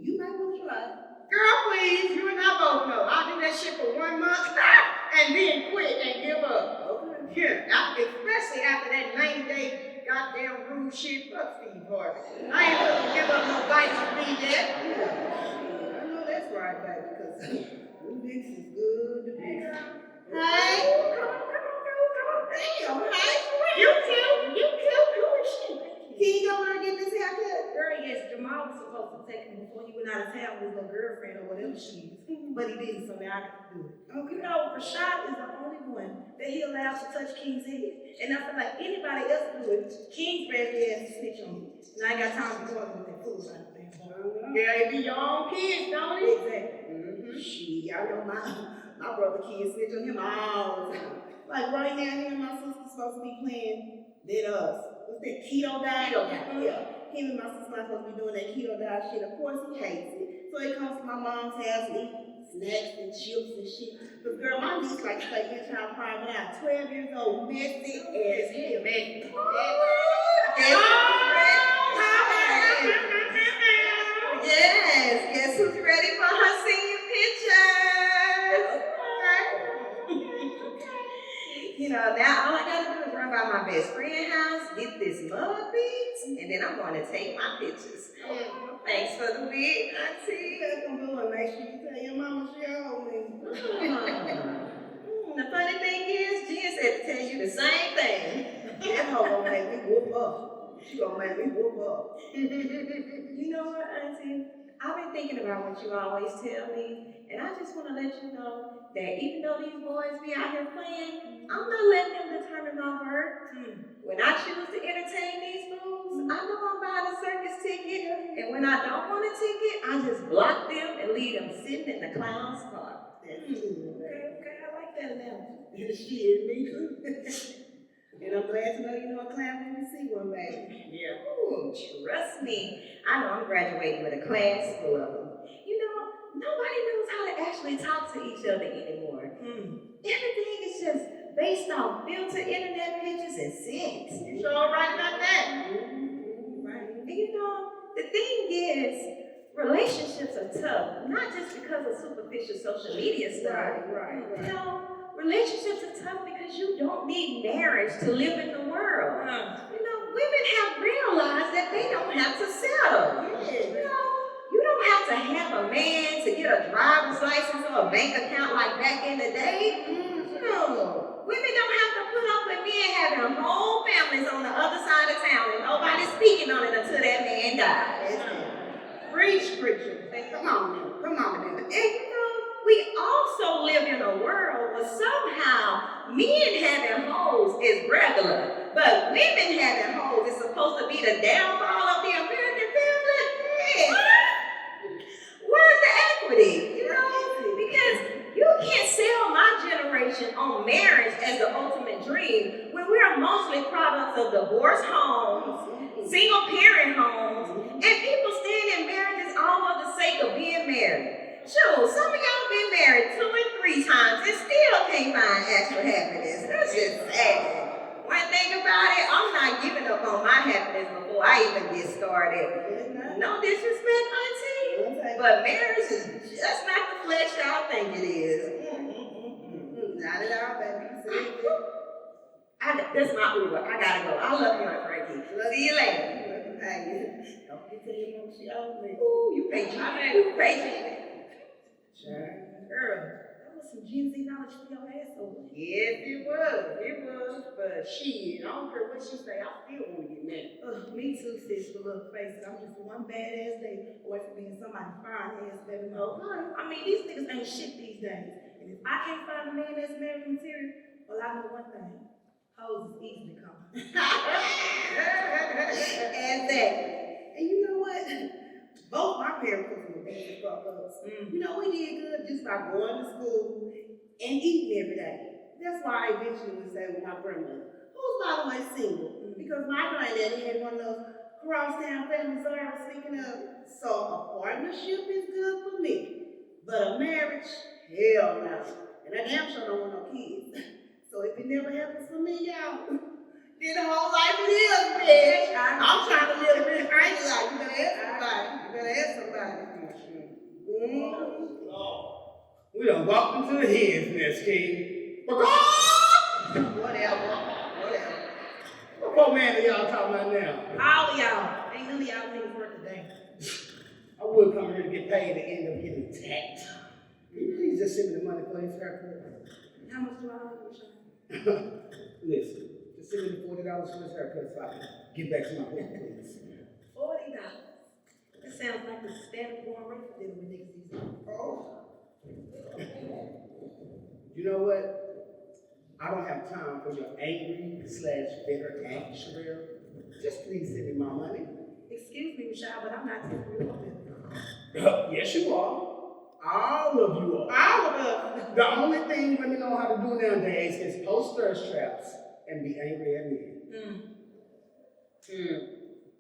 You might want to try. Girl, please, you and I both know. I'll do that shit for 1 month and then quit and give up. Okay. Yeah, especially after that 90-day goddamn rude shit. Fuck Steve Harvey. I ain't gonna give up no bites to be there. I know that's right, baby, because them dicks is good to be. Hey, come on. Damn, hey, you cute. Who is she? Can you go over and get this haircut? Girl, yes, Jamal was supposed to take him before he went out of town with his girlfriend or whatever she is. But he didn't, so now I got to do it. You know, Rashad is the only one that he allows to touch King's head. And I feel like anybody else do it, King's ready ass to snitch on me. And I ain't got time to be going with that fool out there. Yeah, it be your own kids, don't it? Exactly. Shit, I know my brother kids snitch on him all the time. Like right now, him and my sister supposed to be playing what's that, keto diet? Yeah. Him and my sister not supposed to be doing that keto diet shit. Of course, he hates it. So he comes to my mom's house and eats snacks and chips and shit. But girl, my niece like to play in-child crime when I was 12 years old, messy as hell. Yes, guess who's ready for her senior pictures? You know, now all I gotta do is run by my best friend's house, get this mug beads, and then I'm gonna take my pictures. Thanks for the wig, Auntie. That's gonna go and make sure you tell your mama she owed me. The funny thing is, Jen said to tell you the same thing. That hoe gonna make me whoop up. She gonna make me whoop up. You know what, Auntie? I've been thinking about what you always tell me, and I just want to let you know that even though these boys be out here playing, I'm not letting them determine my worth. When I choose to entertain these fools, I know I'm buying a circus ticket, and when I don't want a ticket, I just block them and leave them sitting in the clown's car. Okay, I like that analogy. Shit, me too. And I'm glad to know you know a clown when you see one, baby. Yeah. Ooh, trust me. I know I'm graduating with a class full of them. You know, nobody knows how to actually talk to each other anymore. Everything is just based on filter internet pictures and scenes. You sure right about that? Right. And you know, the thing is, relationships are tough, not just because of superficial social media stuff. Right. You know, relationships are tough because you don't need marriage to live in the world. You know, women have realized that they don't have to settle. You know, you don't have to have a man to get a driver's license or a bank account like back in the day. No, women don't have to put up with men having whole families on the other side of town and nobody's speaking on it until that man dies. Preach, preacher. Hey, come on now. And you know, we also live in a world where somehow men having hoes is regular, but women having hoes is supposed to be the downfall of the American family. Yeah. Where's the equity? You know, because you can't sell my generation on marriage as the ultimate dream when we're mostly products of divorce homes, single parent homes, and people staying in marriages all for the sake of being married. Sure, some of y'all been married 2 and 3 times and still can't find actual happiness. That's just sad. One thing about it, I'm not giving up on my happiness before I even get started. No disrespect, auntie, but marriage is just not the fleshed out thing it is. Not at all, baby. That's my Uber. I gotta go. I love you, Aunt Frankie. See you later. Hey, don't be telling your mom she owes me. Ooh, you patient. You patient. Sure. Girl. That was some Gen Z knowledge for your ass over. Yes, it was. But shit, I don't care what she say, I still want to get married. Me too, sis, but look, face it, I'm just one badass day away from being somebody's fine ass baby mama. I mean, these niggas ain't shit these days. And if I can't find a man that's married material, well, I know one thing. Hoes is easily come. Exactly. And you know what? Both my parents were some bad fuck ups. You know, we did good just by going to school and eating every day. That's why I eventually would say with my grandmother, who's by the way single, because my granddaddy had one of those crosstown family service, speaking of. So a partnership is good for me, but a marriage, hell no. And I damn sure don't want no kids. So if it never happens for me, y'all, then the whole life it is, bitch. I'm trying to live a real crazy life. You better ask somebody. We done walked into the hen's nest, King. Whatever. What poor man are y'all talking about now? All of y'all. Ain't none of y'all niggas worth a damn. I would come here to get paid and end up getting attacked. Can you please just send me the money for his haircut? How much do I owe you, Listen, just send me the $40 for his haircut so I can get back to my book, please. $40. That sounds like the standard going rate for dealing with niggas these days. Oh. You know what? I don't have time for your angry/bitter act, Sherelle. Just please send me my money. Excuse me, Michelle, but I'm not taking you up there. Yes, you are. All of you are. All of us. The only thing women know how to do nowadays is post thirst traps and be angry at men.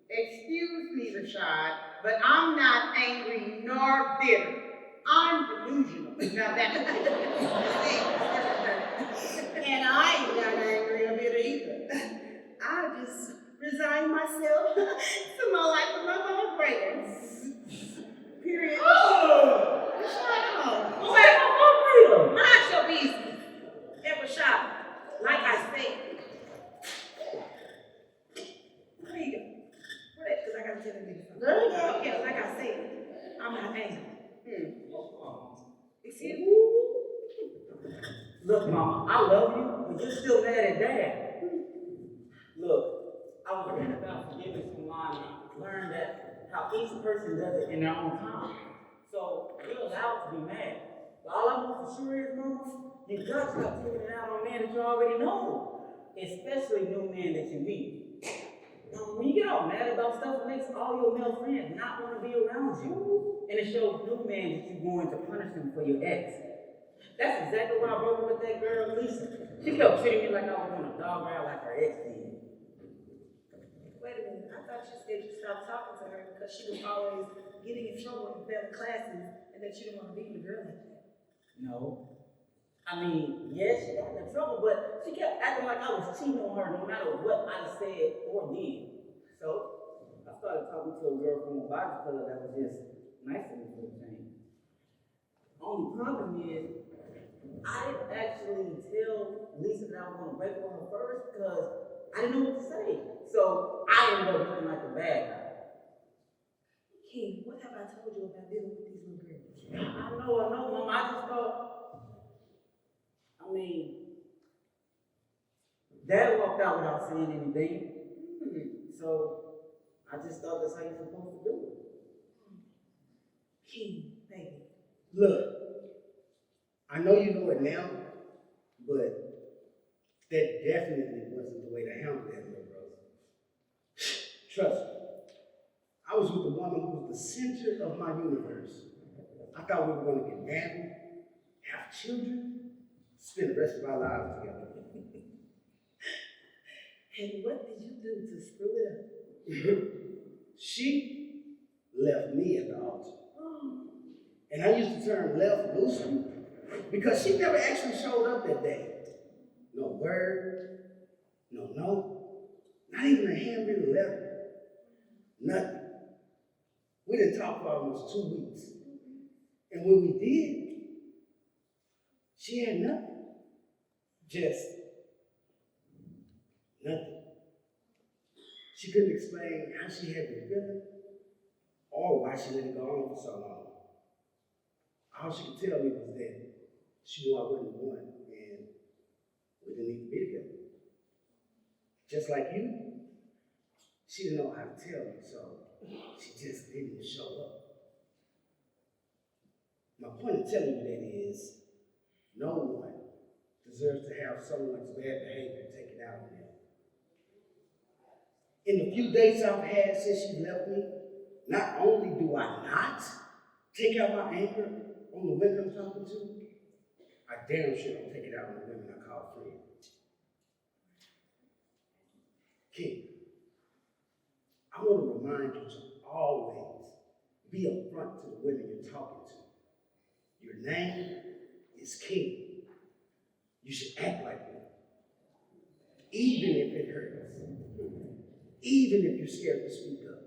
Excuse me, Rashad, but I'm not angry nor bitter. I'm delusional. Now that's And I ain't not angry or bitter either. I just resigned myself to my life with my fellow graders. Period. oh, Shut up. mind your business. And Rashad, like I said, where you go? Where that? Because I gotta tell the nigga something. There you go. Okay, like I said, I'm not angry. Excuse me? Look, Mama, I love you, but you're still mad at Dad. Look, I was reading about forgiveness online and learned that how each person does it in their own time. So you're allowed to be mad. But all I know for sure is, Mama, you gotta stop taking it out on men that you already know, especially new men that you meet. When you get all mad about stuff, it makes all your male friends not want to be around you. And it shows new men that you're going to punish them for your ex. That's exactly why I broke up with that girl, Lisa. She kept treating me like I was on a dog ride like her ex did. Wait a minute, I thought you said you stopped talking to her because she was always getting in trouble in better classes and that you didn't want to be with a girl like that. No. I mean, yeah, she got in trouble, but she kept acting like I was cheating on her no matter what I said or did. So I started talking to a girl from a Bible club that was just nice to me for the thing. Only problem is, I didn't actually tell Lisa that I was gonna break up with her first because I didn't know what to say. So I ended up looking like a bad guy. King, what have I told you about dealing with these little girls? I know, Mom. I just thought, I mean, Dad walked out without saying anything. So I just thought that's how you're supposed to do it. King, baby. Look, I know you know it now, but that definitely wasn't the way to handle that, little brother. Trust me. I was with the woman who was the center of my universe. I thought we were going to get married, have children, spend the rest of our lives together. And what did you do to screw it up? She left me at the altar. And I used to turn left loosely because she never actually showed up that day. No word, no note, not even a handwritten letter. Nothing. We didn't talk for almost 2 weeks. And when we did, she had nothing. Just nothing. She couldn't explain how she had been feeling or why she let it go on for so long. All she could tell me was that she knew I wasn't the one and we didn't need to be together. Just like you, she didn't know how to tell me, so she just didn't show up. My point of telling you that is, no one deserves to have someone's bad behavior taken out on them. In the few dates I've had since she left me, not only do I not take out my anger on the women I'm talking to, I damn sure don't take it out on the women I call friends. King, I want to remind you to always be upfront to the women you're talking to. Your name is King. You should act like one. Even if it hurts. Even if you're scared to speak up.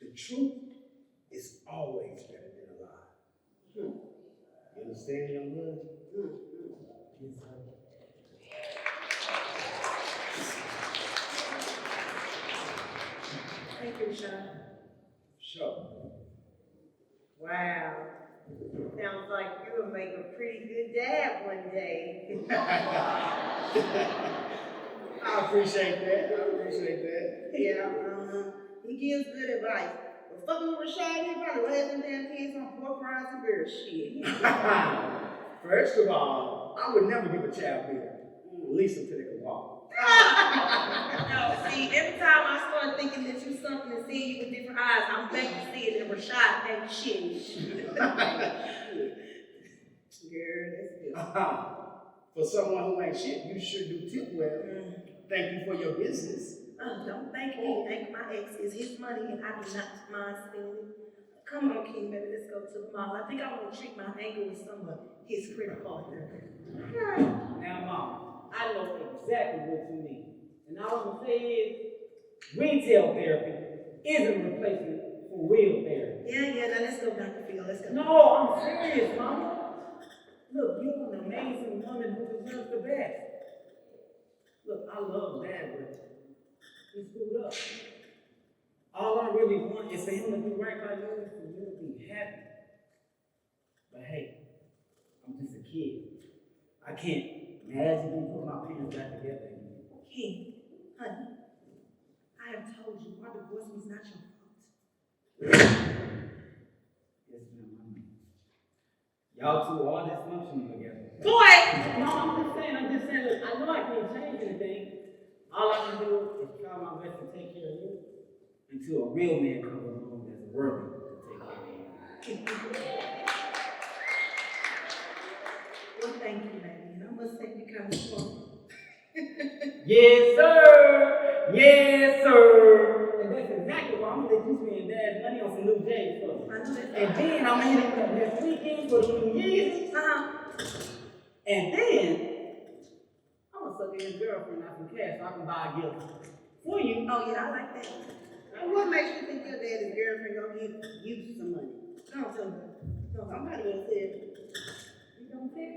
The truth is always better than a lie. You understand, young blood? Yes, sir. Thank you, Sean. Sure. Wow. Sounds like you would make a pretty good dad one day. I appreciate that. Yeah, he gives good advice. But fucking with Rashad, he probably raised them damn kids on pork rinds and beer shit. First of all, I would never give a child beer, at least until they can walk. No, see, every time I start thinking that you something and seeing you with different eyes, I'm back to seeing that Rashad ain't shit. Girl, that's good. For someone who ain't shit, you sure do tip well. Thank you for your business. Don't thank me, thank my ex. It's his money and I do not mind spending it. Come on, King, baby, let's go to the mall. I think I want to treat my anger with some of his credit card. Now, Mom, I know exactly what you mean. And all I'm gonna say is, retail therapy isn't a replacement for real therapy. Yeah, now let's go, Dr. Phil, let's go. No, I'm serious, Mama. Look, you're an amazing woman who deserves the best. Look, I love Dad, but he screwed up. All I really want is for him to do right by you and for you to be happy. But hey, I'm just a kid. I can't magically put my parents back together again. King, honey, I have told you our divorce was not your fault. Yes, ma'am, I know. Y'all two are dysfunctional together. Boy! No, I'm just saying, look, I know I can't change anything. All I can do is try my best to take care of you until a real man comes along that's worthy to take care of you. Well, thank you, baby. And I must say you kind of smart. Yes, sir! Yes, sir! And that's exactly why I'm gonna let you spend Dad's money on some new J's for me. I And then I'm gonna hit him up next weekend for the New Year's. And then I'm gonna suck in his girlfriend out some cash so I can buy a gift for you. Oh, yeah, I like that. And what makes you think your daddy's girlfriend gonna give you some money? Don't tell me. No, I'm not gonna say it. You don't say it?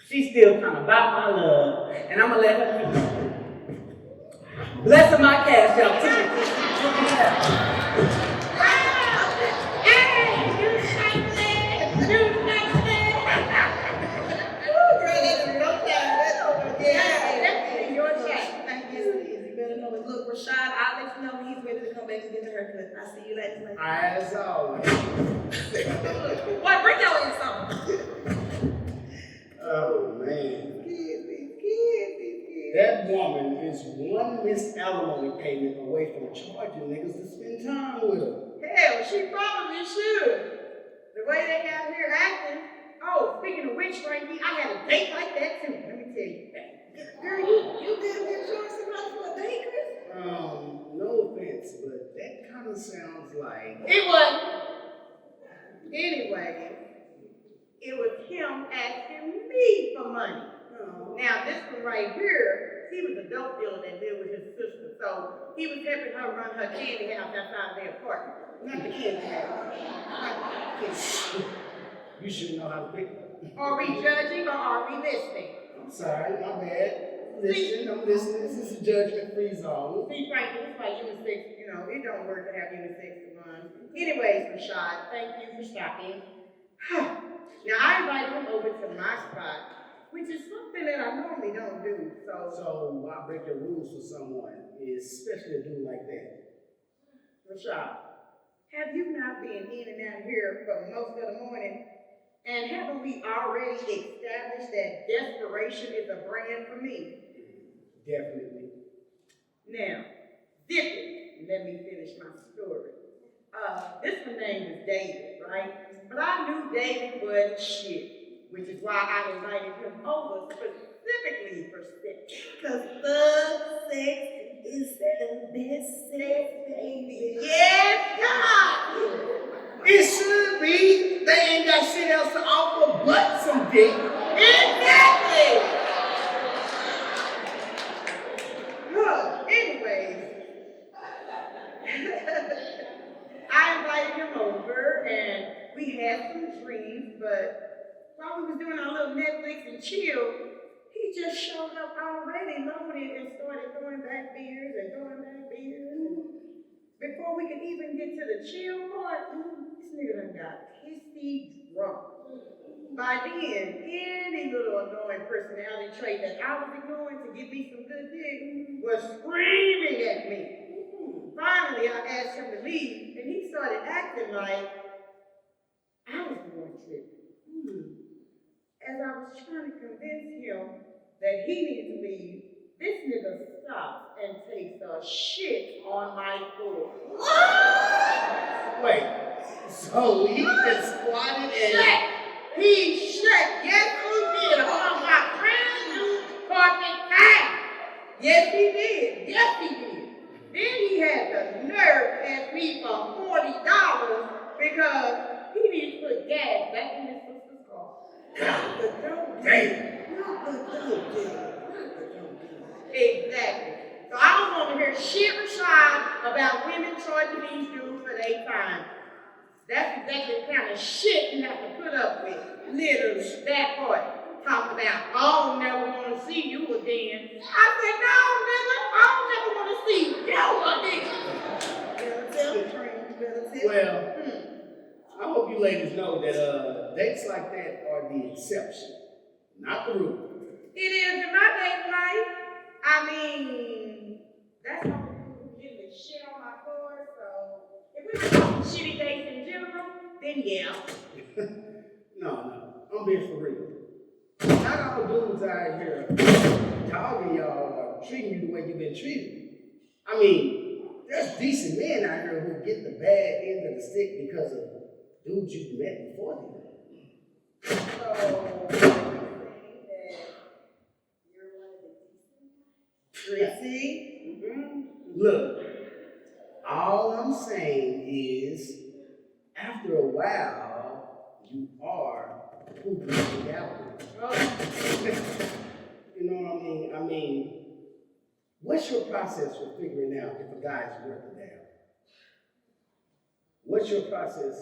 She's still trying to buy my love, and I'm gonna let her keep it. Blessing my cash out. Look, Rashad, I'll let you know when he's ready to come back and get a haircut. I'll see you later. As always. Boy, bring your ass on. Oh, man. Kids. That woman is one missed alimony payment away from charging niggas to spend time with her. Hell, she probably should. The way they out here acting. Oh, speaking of which, Frankie, I had a date like that too. Let me tell you that. Girl, you damn near charge somebody for a date, Chris? No offense, but that kind of sounds like. It wasn't. Anyway, it was him asking me for money. No. Now, this one right here, he was a dope dealer that lived with his sister. So he was helping her run her candy house outside their apartment. Not the candy house. You should know how to pick. Are we judging or are we listening? I'm sorry, my bad. I'm listening. This is a judgment-free zone. See, Frankie, it's like unisex, you know, it don't work to have unisex to run. Anyways, Rashad, thank you for stopping. Now, I invited him over to my spot, which is something that I normally don't do, So why break the rules for someone, especially a dude like that? Rashad, have you not been in and out here for most of the morning? And haven't we already established that desperation is a brand for me? Definitely. Now, zip it. Let me finish my story. This one name is David, right? But I knew David wasn't shit, which is why I invited him over specifically for sex. Cause thug sex is the best sex, baby. Yes, God! It should be. They ain't got shit else to offer but some dick. Exactly! Anyways, I invited him over and we had some drinks, but while we was doing our little Netflix and chill, he just showed up already loaded and started throwing back beers and throwing back beers. Before we could even get to the chill part, this nigga done got pissy drunk. By then, any little annoying personality trait that I was ignoring to give me some good dick was screaming at me. Finally, I asked him to leave, and he started acting like I was the one tripping. As I was trying to convince him that he needed to leave, this nigga stopped and takes a shit on my floor. Wait, so he just squatted and. Shit! He shut. Yes, he did. On my brand new carpet tile. Yes, he did. Yes, he did. Then he had the nerve to ask me for $40 because he needed to put gas back in his sister's car. Damn. Exactly. So I don't want to hear shit, Rashad, about women charging these dudes for their time. That's exactly the kind of shit you have to put up with. Literally, that part. Talk about, I don't never want to see you again. I said, no, nigga, I don't never want to see you again. Better tell the friend, better tell. Well, I hope you ladies know that dates like that are the exception, not the rule. It is in my dating life. I mean, that's how people getting the shit on my floor, so if we're talking shitty dates in general, then yeah. No, I'm being for real. Not all dudes out here dogging y'all or treating you the way you've been treated. I mean, there's decent men out here who get the bad end of the stick because of dudes you've met before them. So, you're one of the decent. Tracy? Look, All I'm saying is, after a while, you are who you hang out with. You know what I mean? I mean, what's your process for figuring out if a guy's worth a damn? What's your process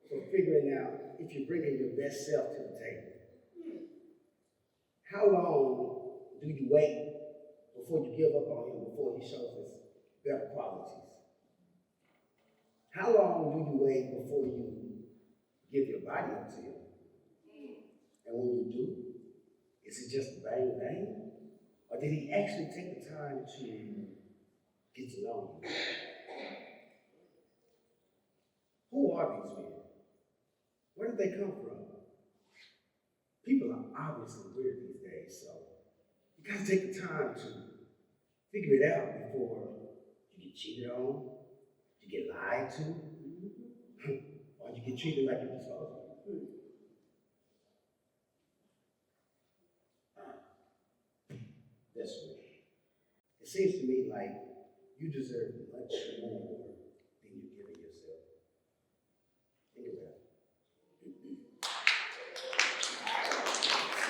for figuring out if you're bringing your best self to the table? How long do you wait before you give up on him, before he shows his better qualities? How long do you wait before you give your body up to him? And when you do, is it just bang bang? Or did he actually take the time to get to know you? Who are these men? Where did they come from? People are obviously weird these days, so you gotta take the time to figure it out before you get cheated on, you get lied to, or you get treated like you're disposable. That's weird. It seems to me like you deserve much more than you're giving yourself. Think about it.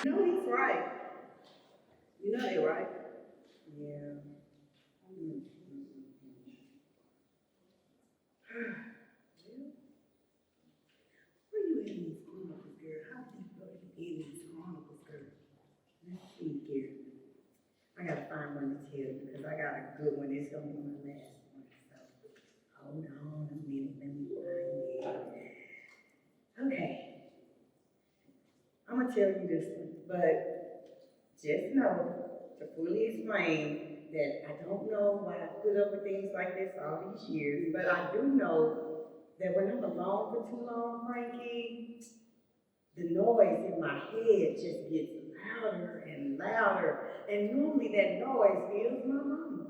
You know he's right. You know they're right. Yeah. Where you in these chronicles, girl? How deep are you in these chronicles, girl? Let's see here. I gotta find one to tell you because I got a good one. It's gonna be my last one. So hold on a minute. Let me find it. Okay. I'm gonna tell you this one, but just know to fully explain that I don't know why I put up with things like this all these years, but I do know that when I'm alone for too long, Frankie, the noise in my head just gets louder and louder, and normally that noise is my mama.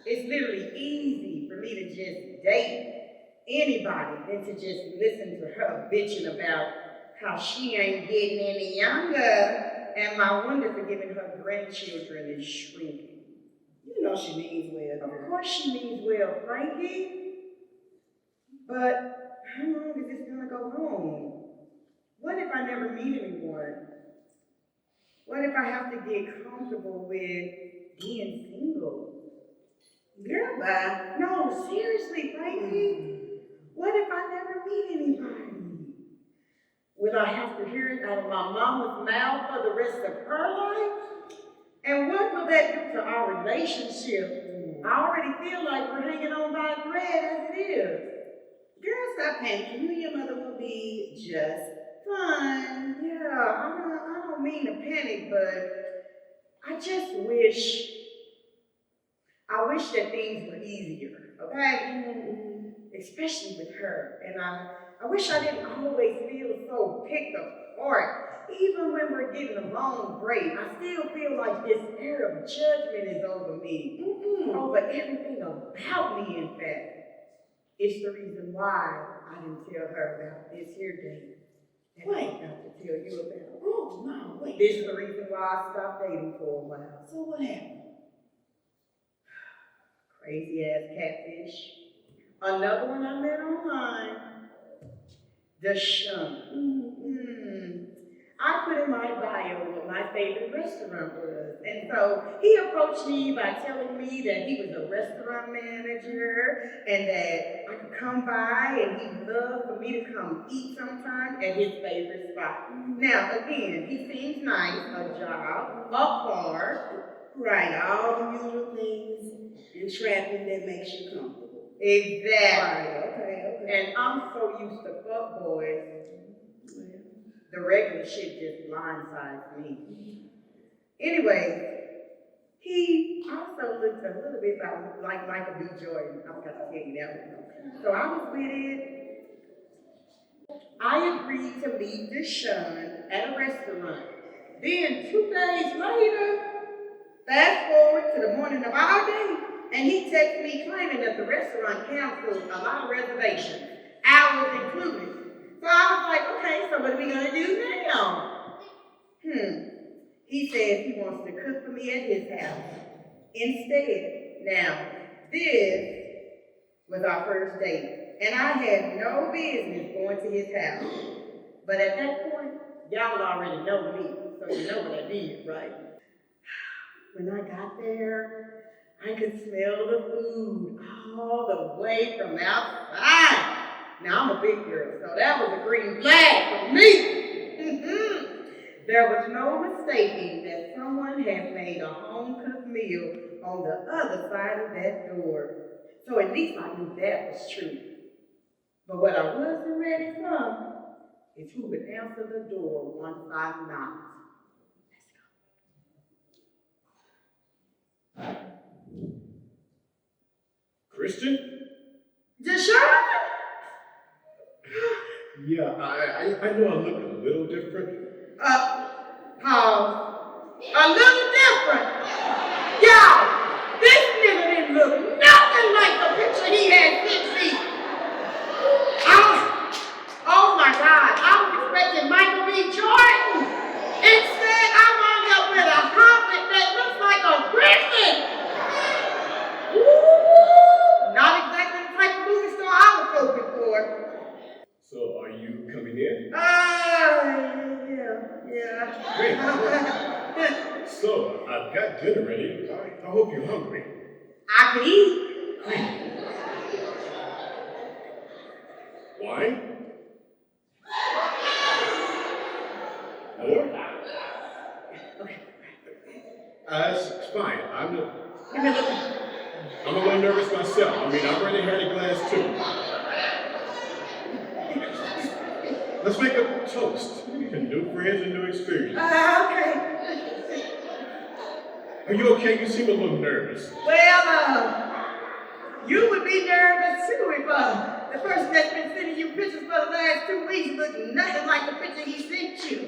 It's literally easy for me to just date anybody than to just listen to her bitching about how she ain't getting any younger, and my wonder for giving her grandchildren is shrinking. You know she means well. Of course she means well, Frankie. But how long is this gonna go on? What if I never meet anyone? What if I have to get comfortable with being single? Girl, bye. No, seriously, Frankie. What if I never meet anybody? Will I have to hear it out of my mama's mouth for the rest of her life? And what will that do to our relationship? I already feel like we're hanging on by a thread as it is. Girl, stop panicking. You and your mother will be just fine. Yeah, I don't mean to panic, but I just wish that things were easier, okay? Especially with her. And I wish I didn't always feel so picked apart. Even when we're getting along great, I still feel like this air of judgment is over me. Over everything about me, in fact. It's the reason why I didn't tell her about this here date. And I have to tell you about. Oh, no, wait. This is the reason why I stopped dating for a while. So what happened? Crazy ass catfish. Another one I met online. Deshaun. I put in my bio what my favorite restaurant was. And so he approached me by telling me that he was a restaurant manager and that I could come by and he'd love for me to come eat sometime at his favorite spot. Now, again, he seems nice, a job, a car. Right, all the usual things and trapping that makes you comfortable. Exactly. Okay. And I'm so used to fuck boys. The regular shit just blindsides me. Anyway, he also looked a little bit like Michael B. Jordan. I forgot to tell you that one. So I was with it. I agreed to meet Deshaun at a restaurant. Then 2 days later, fast forward to the morning of our day, and he texted me claiming that the restaurant canceled a lot of reservations, hours included. So I was like, okay, so what are we gonna do now? He said he wants to cook for me at his house instead. Now, This was our first date, and I had no business going to his house. But at that point, y'all already know me, so you know what I did, right? When I got there, I could smell the food all the way from outside. Now, I'm a big girl, so that was a green flag for me. There was no mistaking that someone had made a home-cooked meal on the other side of that door. So at least I knew that was true. But what I wasn't ready for is who would answer the door once I knocked. Kristen? Deshaun? Yeah, I know I look a little different. Pause. A little different. Y'all, this nigga didn't look nothing like the picture he had sent me. Oh my God, I was expecting Michael B. Jordan. Instead, I wound up with a hobbit that looks like a griffin. Woo! Not exactly the type of movie star I was hoping for. So are you coming in? Yeah. Great. So I've got dinner ready. I hope you're hungry. I could eat. Wine? More? It's fine. I'm a little nervous myself. I mean, I've already had a glass too. Let's make a toast. New friends and new experience. Okay. Are you okay? You seem a little nervous. Well, you would be nervous too if the person that's been sending you pictures for the last 2 weeks looked nothing like the picture he sent you.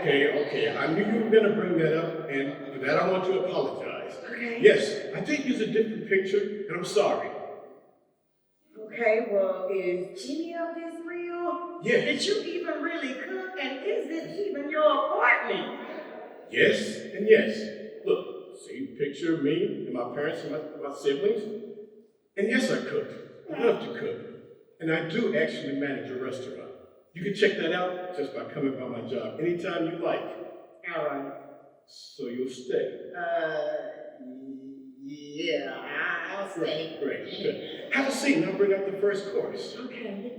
Okay. I knew you were going to bring that up, and for that I want to apologize. Okay. Yes, I did use a different picture, and I'm sorry. Okay, well, is any of this real? Yes. Did you even really cook? And is this even your apartment? Yes and yes. Look, see picture of me and my parents and my siblings. And yes, I cooked. I love to cook. And I do actually manage a restaurant. You can check that out just by coming by my job anytime you like. All right. So you'll stay. Yeah, I'll stay. Great, good. Have a seat and I'll bring up the first course. Okay.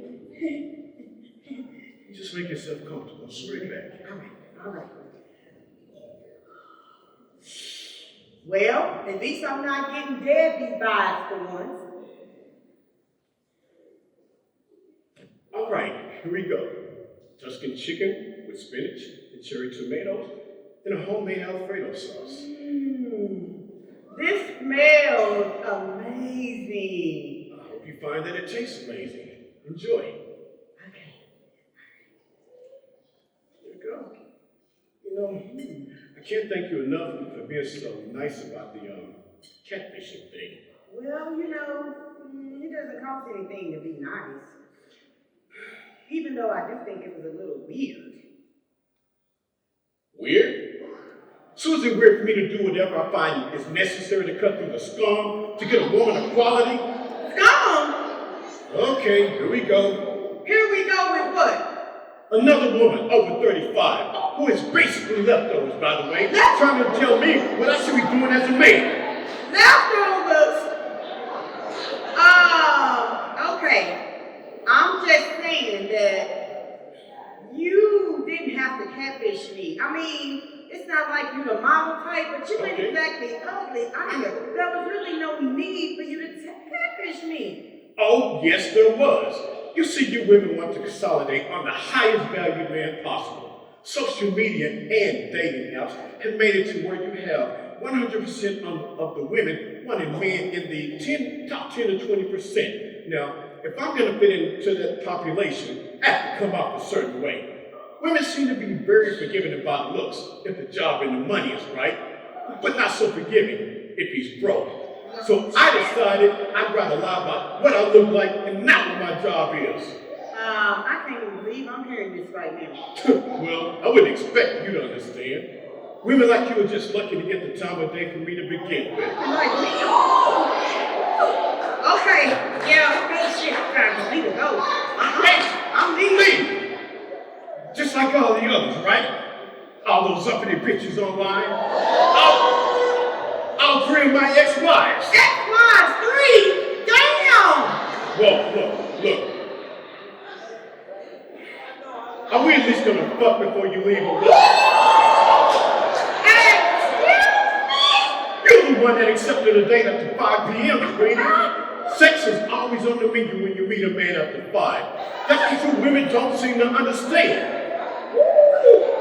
Just make yourself comfortable. I'll be right back. All right. Well, at least I'm not getting deadbeat vibes for once. All right, here we go. Tuscan chicken with spinach and cherry tomatoes and a homemade Alfredo sauce. This smells amazing. I hope you find that it tastes amazing. Enjoy. Okay. There you go. You know, I can't thank you enough for being so nice about the catfishing thing. Well, you know, it doesn't cost anything to be nice. Even though I do think it was a little weird. Weird? So is it weird for me to do whatever I find is necessary to cut through the scum to get a woman equality? Scum? Okay, here we go. Here we go with what? Another woman over 35, who is basically leftovers, by the way, trying to tell me what I should be doing as a man. Leftovers? Okay. I'm just saying that you didn't have to catfish me. I mean, it's not like you're the model type, but you ain't exactly ugly either. There was really no need for you to catfish me. Oh, yes, there was. You see, you women want to consolidate on the highest valued man possible. Social media and dating apps have made it to where you have 100% of the women wanting men in the top 10 to 20%. Now, if I'm going to fit into that population, I have to come out a certain way. Women seem to be very forgiving about looks if the job and the money is right, but not so forgiving if he's broke. So I decided I'd rather lie about what I look like and not what my job is. I can't even believe I'm hearing this right now. Well, I wouldn't expect you to understand. Women like you are just lucky to get the time of day for me to begin with. Like me? Okay, yeah, hey, shit, time for me to go. I'm leaving. Leave! Just like all the others, right? All those uppity pictures online. All three of my ex-wives. Ex-wives, 3? Damn! Whoa, look. Are we at least gonna fuck before you leave or what? You're the one that accepted a date up to 5 p.m., Sweetie. Sex is always on the menu when you meet a man after 5. That's what you women don't seem to understand.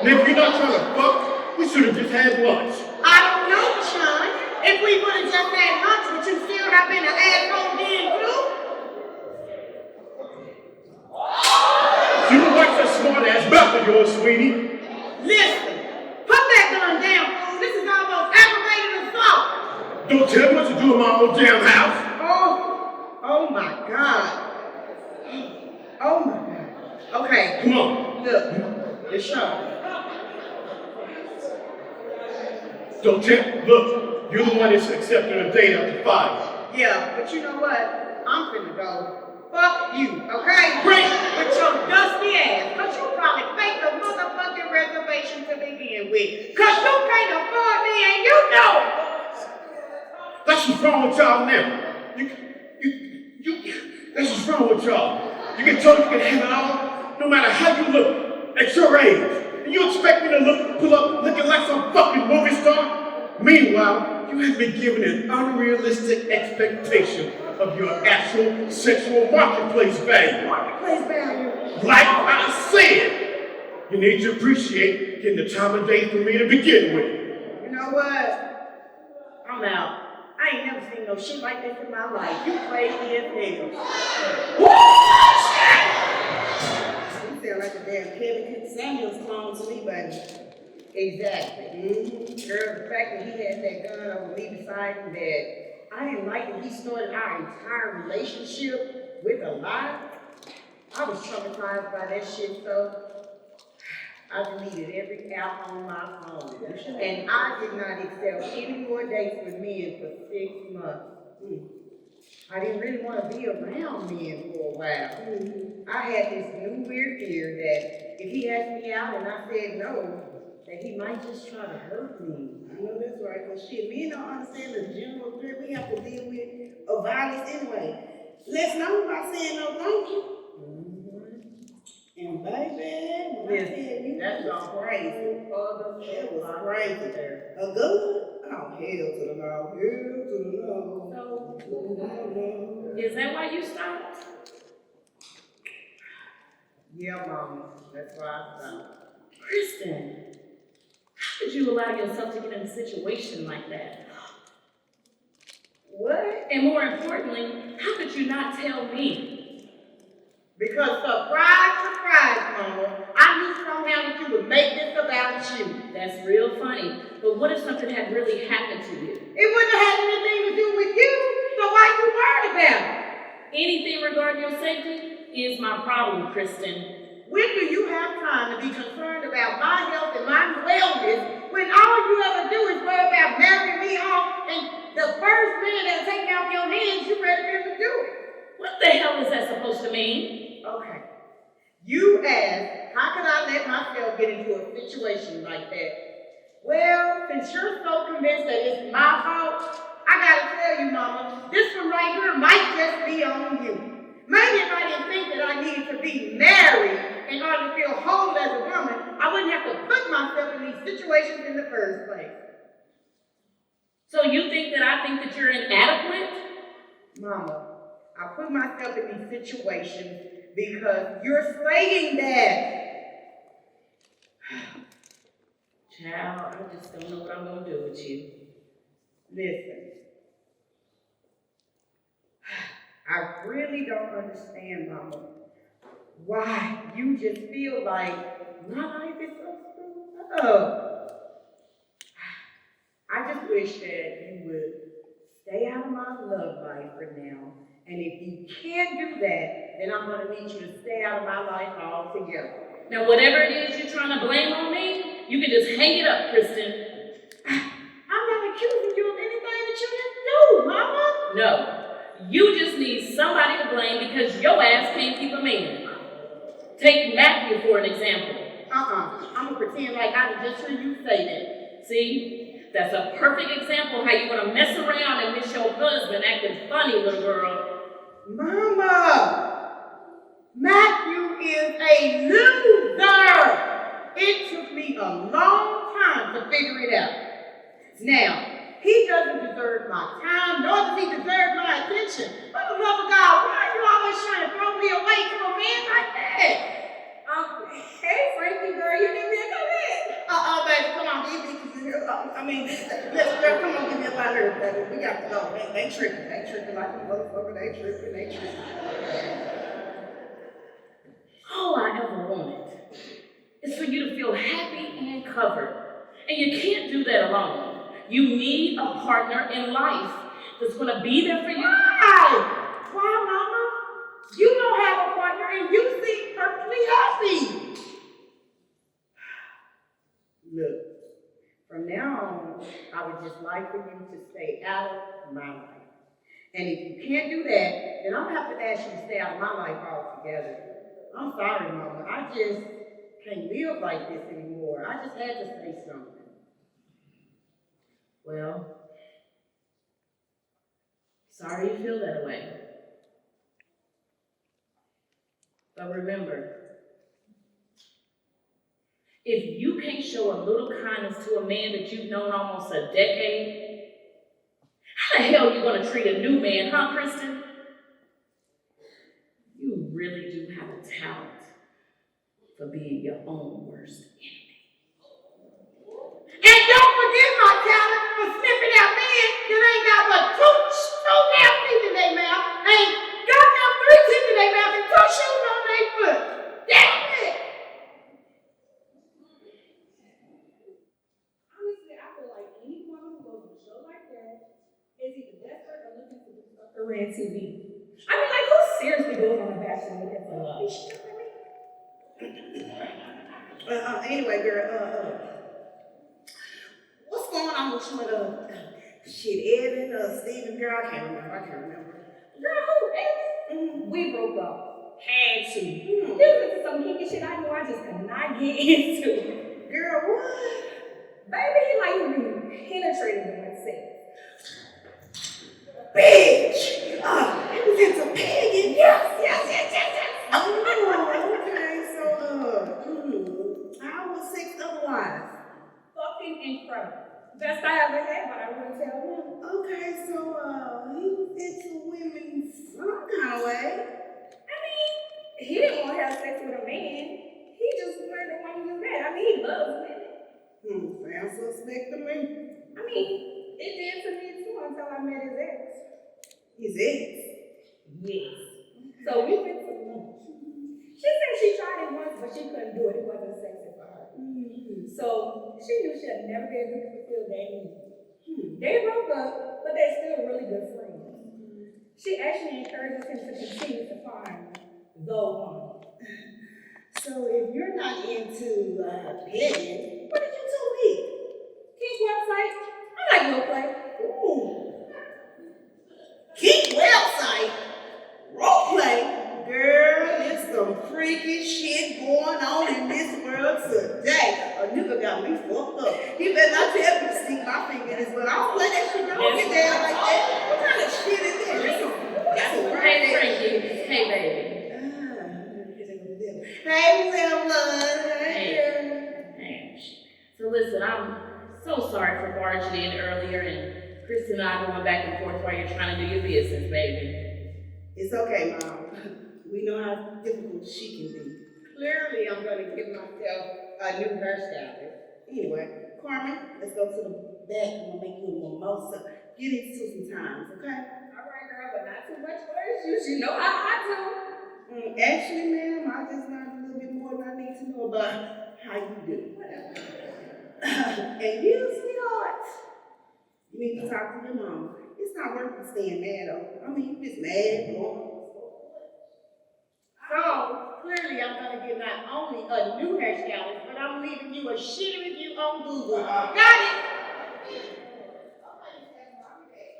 And if you're not trying to fuck, we should have just had lunch. I don't know, Sean. If we would have just had lunch, would you still have been an asshole then, too? You don't like that smart-ass mouth of yours, Sweetie. Listen, put that gun down, fool. This is almost aggravated assault. Don't tell me what to do in my own damn house. Oh my God. Oh my God. Okay, Come on. look, it's Sean. Don't tell. Look, you're the one that's accepted a date up to 5. Yeah, but you know what? I'm finna go. Fuck you, okay? Great. With your dusty ass. Cause you probably faked the motherfucking reservation to begin with. Cause you can't afford me and you know it. That's what's wrong with y'all now. That's what's wrong with y'all. You get told you can have it all, no matter how you look, at your age. And you expect me to pull up looking like some fucking movie star? Meanwhile, you have been given an unrealistic expectation of your actual sexual marketplace value. Marketplace value. Like I said, you need to appreciate getting the time of day for me to begin with. You know what? I'm out. I ain't never seen no shit like this in my life. You crazy as hell. You sound like a damn Kevin Samuels clone to me, buddy. Exactly. Girl, the fact that he had that gun over me beside him, that I didn't like that he started our entire relationship with a lie. I was traumatized by that shit, so I deleted every app on my phone. And I did not accept any more dates with men for 6 months. I didn't really want to be around men for a while. I had this new weird fear that if he asked me out and I said no, that he might just try to hurt me. I know that's right, but shit, men don't understand the general threat we have to deal with of violence anyway. Let's know by saying no thank you. And baby, when I said you That's was all crazy. crazy. It was crazy. A gun? Oh, hell to the no. Hell to the no. So, is that why you stopped? Yeah, mama, that's why I stopped. Kristen, how did you allow yourself to get in a situation like that? What? And more importantly, how could you not tell me? Because surprise, mama, I knew somehow that you would make this about you. That's real funny. But what if something had really happened to you? It wouldn't have had anything to do with you, so why you worried about it? Anything regarding your safety is my problem, Kristen. When do you have time to be concerned about my health and my wellness when all you ever do is worry about marrying me off and the first man that'll take me out your hands, you ready for him to do it? What the hell is that supposed to mean? Okay. You asked, how could I let myself get into a situation like that? Well, since you're so convinced that it's my fault, I gotta tell you, mama, this one right here might just be on you. Maybe if I didn't think that I needed to be married in order to feel whole as a woman, I wouldn't have to put myself in these situations in the first place. So you think that I think that you're inadequate? Mama, I put myself in these situations because you're saying that. Child, I just don't know what I'm gonna do with you. Listen, I really don't understand, Mama, why you just feel like my life is so screwed up. I just wish that you would stay out of my love life for now. And if you can't do that, then I'm going to need you to stay out of my life altogether. Now, whatever it is you're trying to blame on me, you can just hang it up, Kristen. I'm not accusing you of anything that you didn't do, Mama. No, because your ass can't keep a man. Take Matthew for an example. I'm gonna pretend like I didn't just hear you say that. See? That's a perfect example how you're gonna mess around and miss your husband acting funny, little girl. Mama, Matthew is a loser. It took me a long time to figure it out. Now, he doesn't deserve my time, nor does he deserve my attention. For the love of God, why are you always trying to throw me away to a man like that? Hey, Frankie, girl, you need me to come in? Baby, come on, give me. Let's come on, give me a lot of baby. We got to go. They tripping like a motherfucker. They tripping. All I ever wanted is for you to feel happy and covered. And you can't do that alone. You need a partner in life that's gonna be there for you. Why, Mama? You don't have a partner and you seem perfectly happy. Look, from now on, I would just like for you to stay out of my life. And if you can't do that, then I'm gonna have to ask you to stay out of my life altogether. I'm sorry, Mama. I just can't live like this anymore. I just had to say something. Well, sorry you feel that way. But remember, if you can't show a little kindness to a man that you've known almost a decade, how the hell are you gonna treat a new man, huh, Kristen? You really do have a talent for being your own worst enemy. And don't forget my talent for sniffing out men that ain't got but two damn teeth in their mouth, ain't got them 3 teeth in their mouth, and 2 shoes on their foot. That's it. Honestly, I feel like any woman who goes on a show like that is either desperate or looking to do stuff around TV. I mean, like, who seriously goes on a Bachelor with that for love? Anyway, girl, what's going on with you and Evan, Steven, girl? I can't remember. Girl, who? Evan? We broke up. Had to. This is some kinky shit I know I just could not get into. Girl, what? Baby, he like to be penetrated with sex. Bitch! He was into pegging. Yes. Oh, okay, so, how was sex otherwise? Fucking incredible. Best I ever had, but I wouldn't tell him. Okay, so, he was into women some kind of way. I mean, he didn't want to have sex with a man. He just wanted to want to do that. I mean, he loves women. Sounds suspect to me. I mean, it did to me too until I met his ex. His ex? Yes. So we went to lunch. She said she tried it once, but she couldn't do it. It wasn't sexy for her. So she knew she'd never be able to fulfill that need. They broke up, but they're still really good friends. She actually encourages him to continue to find the one. So if you're not into pegging, what did you do with? Kink website. I like role play. Ooh. Kink website? Role play? Girl, there's some freaky shit going on in this world today. A nigga got me fucked up. He better not tell me to stick my finger in his butt. I don't play that shit. Don't get down like that. What kind of shit is that? That's some Hey, Frankie. Hey, baby. Hey, Sam Love. Hey. So listen, I'm so sorry for barging in earlier and Kristen and I going back and forth while you're trying to do your business, baby. It's okay, Mom. We know how difficult she can be. Clearly, I'm going to give myself a new hairstylist. Anyway, Carmen, let's go to the back. I'm going to make you a mimosa. Get into some times, okay? All right, girl, but not too much orange juice. You know how I do. Actually, ma'am, I just learned a little bit more than I need to know about how you do. And you, sweetheart, you need to talk to your mom. It's not worth you staying mad, though. I mean, you just mad, boy. So, clearly I'm going to get not only a new hairstylist, but I'm leaving you a shitty review on Google. Got it?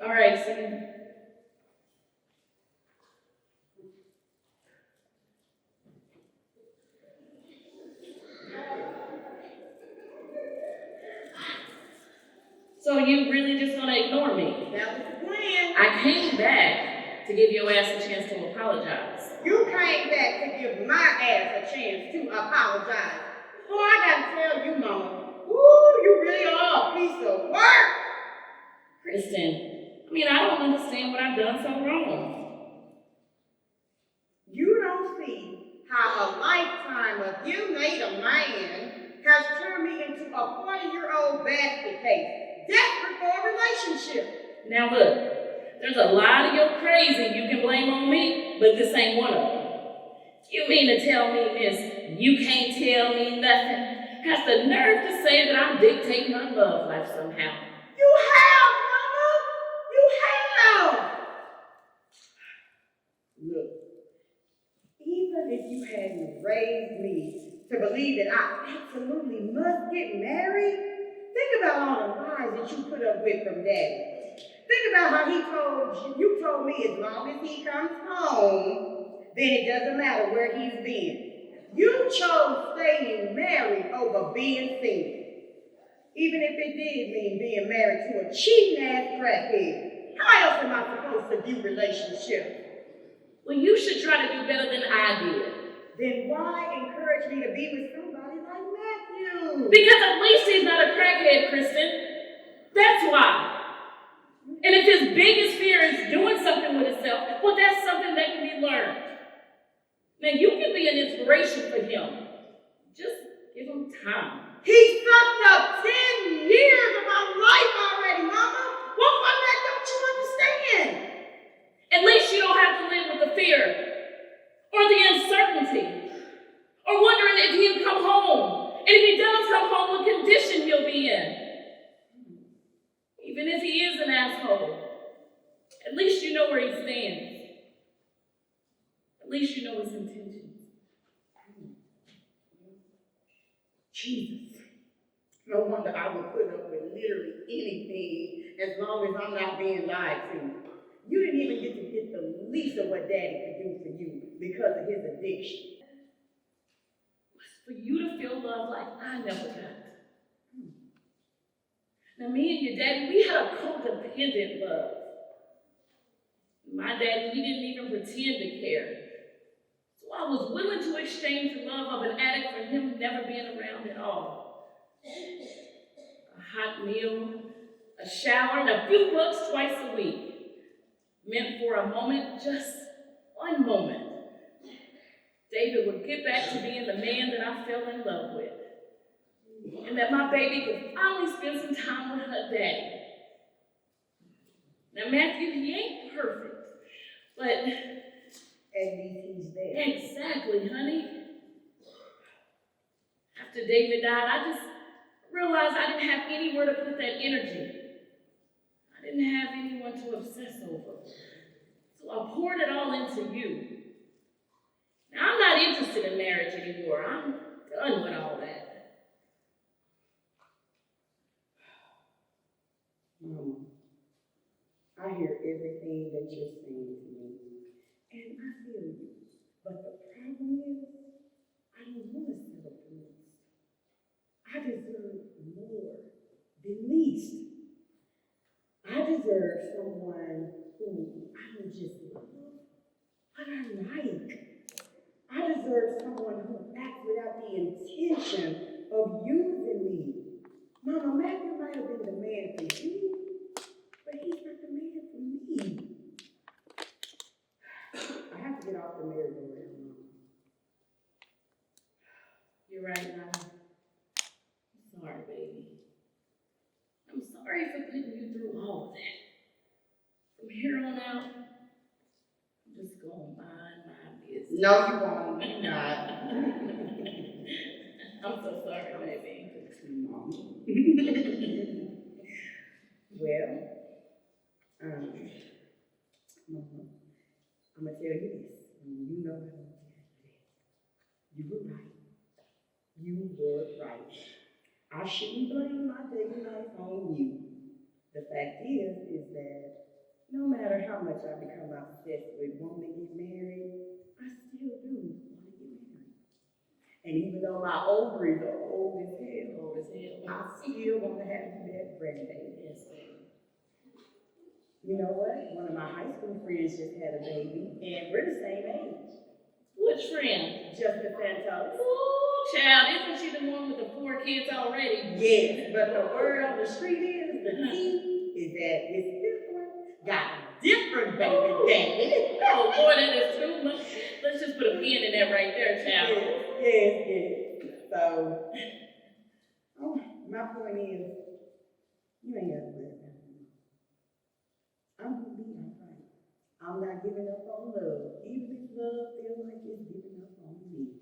All right, see. you really just gonna ignore me? That was the plan. I came back to give your ass a chance to apologize. You came back to give my ass a chance to apologize. Boy, I gotta tell you, Mama, ooh, you really are a piece of work. Kristen, I mean, I don't understand what I've done so wrong. You don't see how a lifetime of you made a man has turned me into a 40-year-old basket case, desperate for a relationship. Now look, there's a lot of your crazy you can blame on me, but this ain't one of them. You mean to tell me, miss, you can't tell me nothing? Has the nerve to say that I'm dictating my love life somehow. You have, Mama! You have! Look, even if you hadn't raised me to believe that I absolutely must get married, think about all the lies that you put up with from Daddy. Think about how you told me as long as he comes home, then it doesn't matter where he's been. You chose staying married over being single. Even if it did mean being married to a cheating ass crackhead. How else am I supposed to view relationships? Well, you should try to do better than I did. Then why encourage me to be with somebody like Matthew? Because at least he's not a crackhead, Kristen. That's why. And if his biggest fear is doing something with himself, well, that's something that can be learned. Now, you can be an inspiration for him. Just give him time. He sucked up 10 years of my life already, Mama. What part of that don't you understand? At least you don't have to live with the fear or the uncertainty or wondering if he'll come home. And if he does come home, what condition he'll be in. Even if he is an asshole, at least you know where he stands. At least you know his intentions. Jesus. No wonder I would put up with literally anything as long as I'm not being lied to. You didn't even get to get the least of what Daddy could do for you because of his addiction. For you to feel love like I never got. Now, me and your daddy, we had a codependent love. My daddy, he didn't even pretend to care. So I was willing to exchange the love of an addict for him never being around at all. A hot meal, a shower, and a few bucks twice a week meant for a moment, just one moment, David would get back to being the man that I fell in love with. And that my baby could finally spend some time with her daddy. Now, Matthew, he ain't perfect, but At least he's there. exactly, honey. After David died, I just realized I didn't have anywhere to put that energy. I didn't have anyone to obsess over. So I poured it all into you. Now, I'm not interested in marriage anymore. I'm done with all that. Mama, I hear everything that you're saying to me, and I feel you. But the problem is, I don't want to settle for less. I deserve more than least. I deserve someone who I don't just love, but I like. I deserve someone who acts without the intention of using me. Mama, Matthew might have been the man for you, but he's not the man for me. I have to get off the merry-go-round, Mama. You're right, Mama. I'm sorry, baby. I'm sorry for putting you through all of that. From here on out, I'm just gonna mind my business. No, you won't. You're not. I'm so sorry, baby. Mama. Well, Mama, I'm gonna tell you this, and you know I'm gonna tell you this. You were right. You were right. I shouldn't blame my dating life on you. The fact is that no matter how much I become obsessed with wanting to get married, I still do want to get married. And even though my ovaries are old as hell, I still want to have that grandbaby. Yes, baby. You know what? One of my high school friends just had a baby, and we're the same age. Which friend? Jessica Santos. Ooh, child, isn't she the one with the 4 kids already? Yes, but the word on the street is, the key is that this one got a different baby daddy. Oh boy, that is too much. Let's just put a pin in that right there, child. Yes. So, my point is, you ain't got to worry about me. I'm gonna be all right. I'm not giving up on love, even if love feels like it's giving up on me.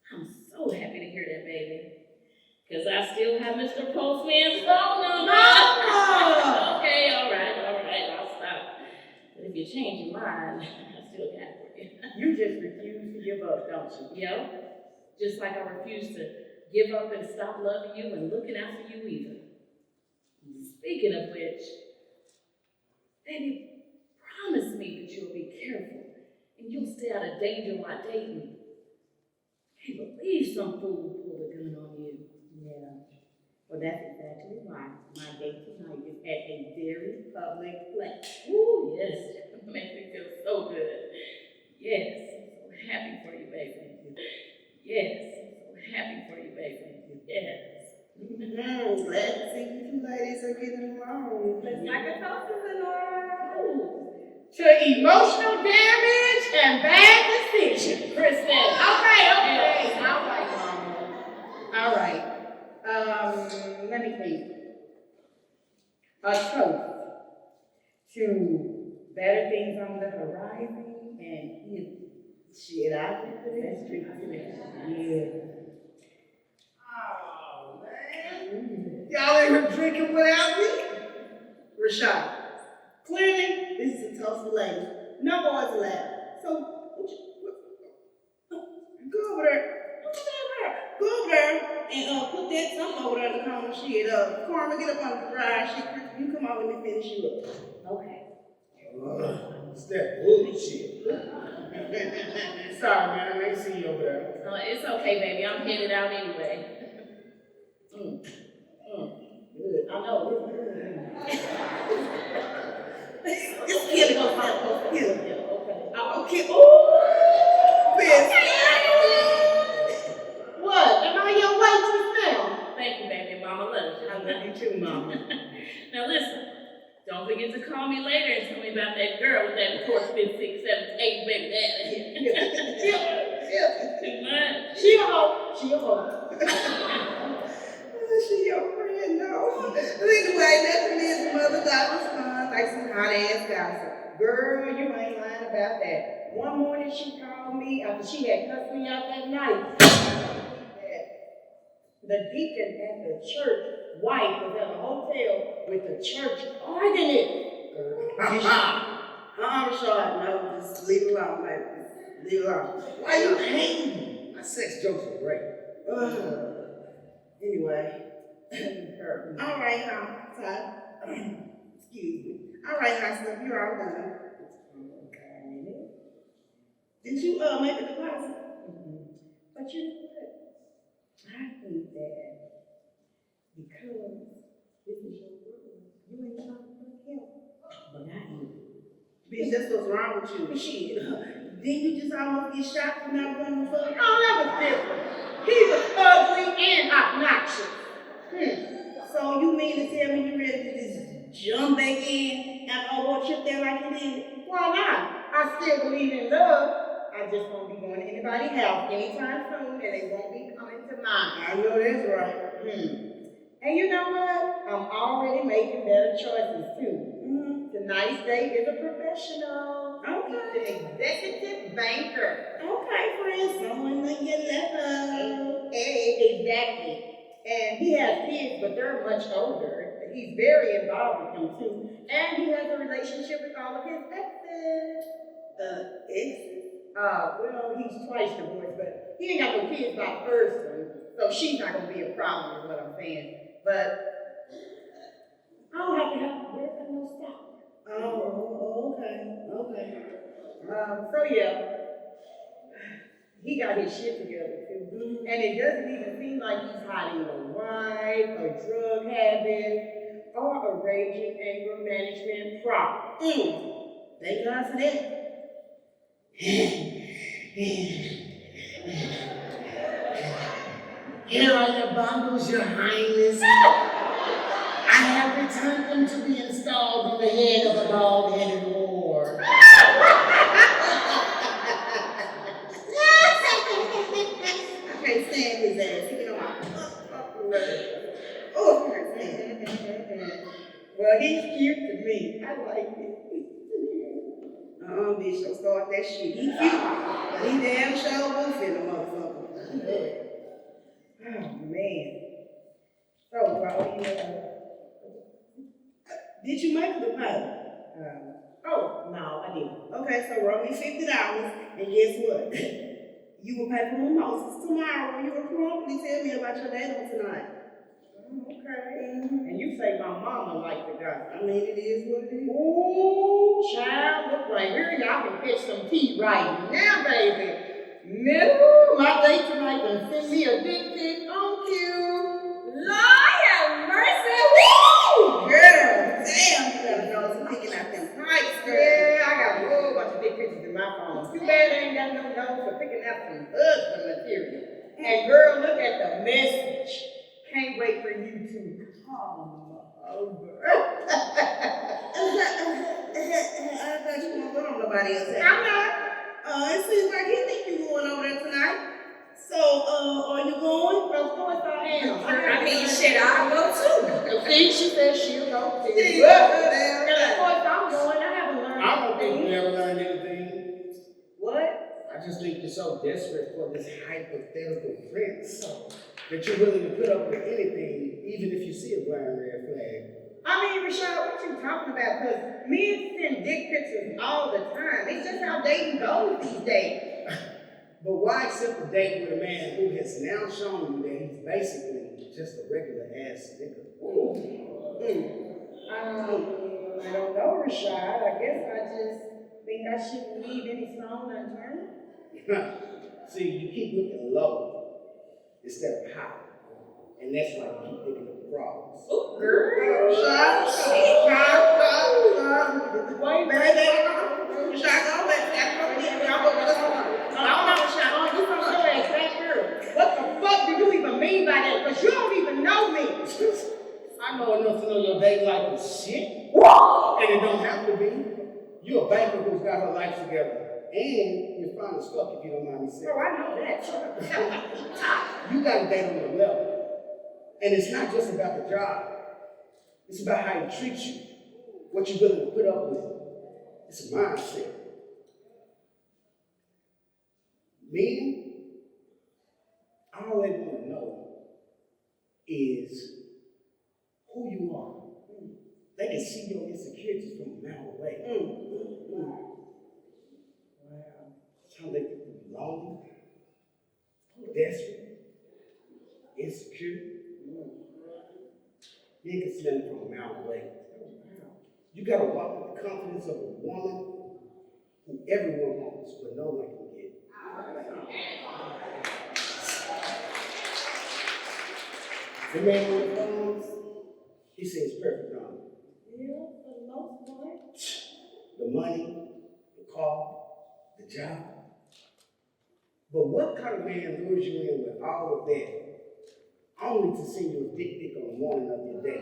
I'm so happy to hear that, baby. Because I still have Mr. Postman's phone number. Mama! Okay, all right, I'll stop. But if you change your mind, I still got it for you. You just refuse to give up, don't you? Yep. Just like I refuse to give up and stop loving you and looking out for you either. Speaking of which, baby, promise me that you'll be careful and you'll stay out of danger while dating. Can't believe some fool pulled a gun on you. Yeah. Well, that's exactly why my date tonight is at a very public place. Ooh, yes, it makes me feel so good. Yes, I'm so happy for you, baby. Yes, I'm so happy for you, baby. Yes. Glad to see you two ladies are getting along. Looks like a toast in order. To emotional damage and bad decisions. Kristen. Okay. All right, Mama. All right. Let me think. A toast to better things on the horizon and shit, I think that's true. Yeah. Oh, man. Y'all in here drinking without me? Rashad, clearly, this is a toast for ladies. No boys allowed. So, go over there. Go over there and put that something over there in the corner. Shit, Karma, get up on the dry shit. You come on, let me finish you up. Okay. It's that bullshit. Sorry, man, I ain't see you over there. It's okay, baby. I'm headed out anyway. Good. I know. Just kill it, go kill it. Okay. Okay. Ooh, bitch. What? Am I your waitress now? Thank you, baby. Mama loves you. I love you too, Mama. Now listen, don't forget to call me later and tell me about that girl with that 4th, 5th, 6th, 7th, 8th baby daddy. Too much. She a hoe. She a hoe. She your friend, no. Anyway, that's me and mother daughter son, like some hot ass gossip. Girl, you ain't lying about that. One morning she called me after she had cussed me out that night. The deacon at the church wife was at a hotel with the church ordinance. Rashad, no, just leave it alone, baby. Just leave it alone. Why you hating? My sex jokes are great. Anyway. All right, huh? Excuse me. All right, hot stuff, you're all done. Did you make a deposit? But you know what? I think that because this is your world, you ain't trying to fuck him. But I am. Bitch, that's what's wrong with you. Shit. Didn't you just almost get shot for not running for it? Oh, that was different. He was ugly and obnoxious. So you mean to tell me you ready to just jump back in after I walked you up there like you did? Why not? I still believe in love. I just won't be going to anybody's house anytime soon, and they won't be coming to mine. I know that's right. And you know what? I'm already making better choices too. Tonight's date is a professional. Okay. He's an executive banker. Okay, friends. Someone may get left Exactly. And he has kids, but they're much older. He's very involved with them too. And he has a relationship with all of his exes. Exes? Well, he's twice divorced, but he ain't got no kids by the first one, so she's not gonna be a problem, is what I'm saying. But I don't have to have to work on no stuff. Oh, okay. So yeah, he got his shit together too. And it doesn't even seem like he's hiding a wife, or drug habit, or a raging anger management problem. Thank God for that. Here are your bundles, Your Highness. I have returned them to be installed on the head of a bald-headed whore. I can't stand his ass. He get on my nerves. Oh, I can't stand him. Well, he's cute to me. I like it. Bitch, don't start that shit. He cute, but he damn sure goofy, the motherfucker. Oh, man. So, Raul, Did you make the deposit? no, I didn't. Okay, so roll me $50, and guess what? You will pay for mimosas tomorrow when you will promptly tell me about your date on tonight. Okay. And you say my mama like the guy. I mean, it is what it is. Ooh, child, look right here. Y'all can catch some tea right now, baby. No, my date tonight can send me a dick pic. Thank you. Lord have mercy. Woo! Girl, damn, you gotta know some picking out them pipes, girl. Yeah, I got a whole bunch of dick pictures in my phone. Too bad I ain't got no nose for picking out some husband material. And girl, look at the message. Can't wait for you to come over. I thought you weren't going on nobody else. I'm not. It seems like he think you going over there tonight. So, are you going? Of course I am. I mean, shit, I'll go too. See, she said she'll go too. See, And of course I'm going. I haven't learned I don't think you anything. ever learned anything. What? I just think you're so desperate for this hypothetical prince that you're willing to put up with anything, even if you see a glaring red flag. I mean, Rashad, what you talking about? Because men send dick pictures all the time. It's just how dating goes these days. But why accept a date with a man who has now shown you that he's basically just a regular ass nigga? I don't know, Rashad. I guess I just think I shouldn't leave any stone unturned. See, you keep looking low instead of high. And that's why you keep picking up frogs. What the fuck do you even mean by that? Because you don't even know me. I know enough to know your dating life is shit. And it don't have to be. You're a banker who's got her life together. And you're fine as fuck if you don't mind me saying. Oh, I know that. You got a date on the level. And it's not just about the job. It's about how he treats you. What you're willing to put up with. It's a mindset. Men, all they want to know is who you are. They can see your insecurities from a mile away. Sometimes they think you lonely, desperate, insecure. Men can smell it from a mile away. You gotta walk with the confidence of a woman who everyone wants, but no one can get. The man on the phones, he says perfect on me. Yeah, for the most part. The money, the car, the job. But what kind of man lures you in with all of that, only to send you a dick pic on the morning of your day?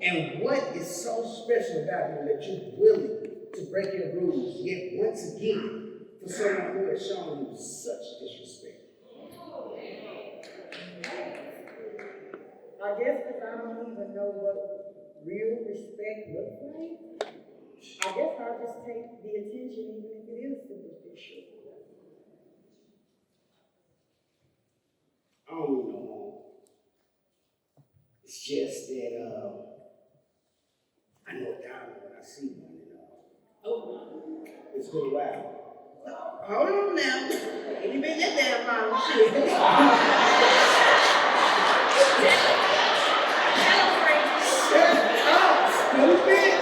And what is so special about him that you're willing to break your rules, yet once again, for someone who has shown you such disrespect? I guess because I don't even know what real respect looks like, I guess I'll just take the attention even if it is superficial. I don't need no home. It's just that, I know a diamond when I see one, it's been a while. Hold on now. Ain't been that damn long shit. Stupid!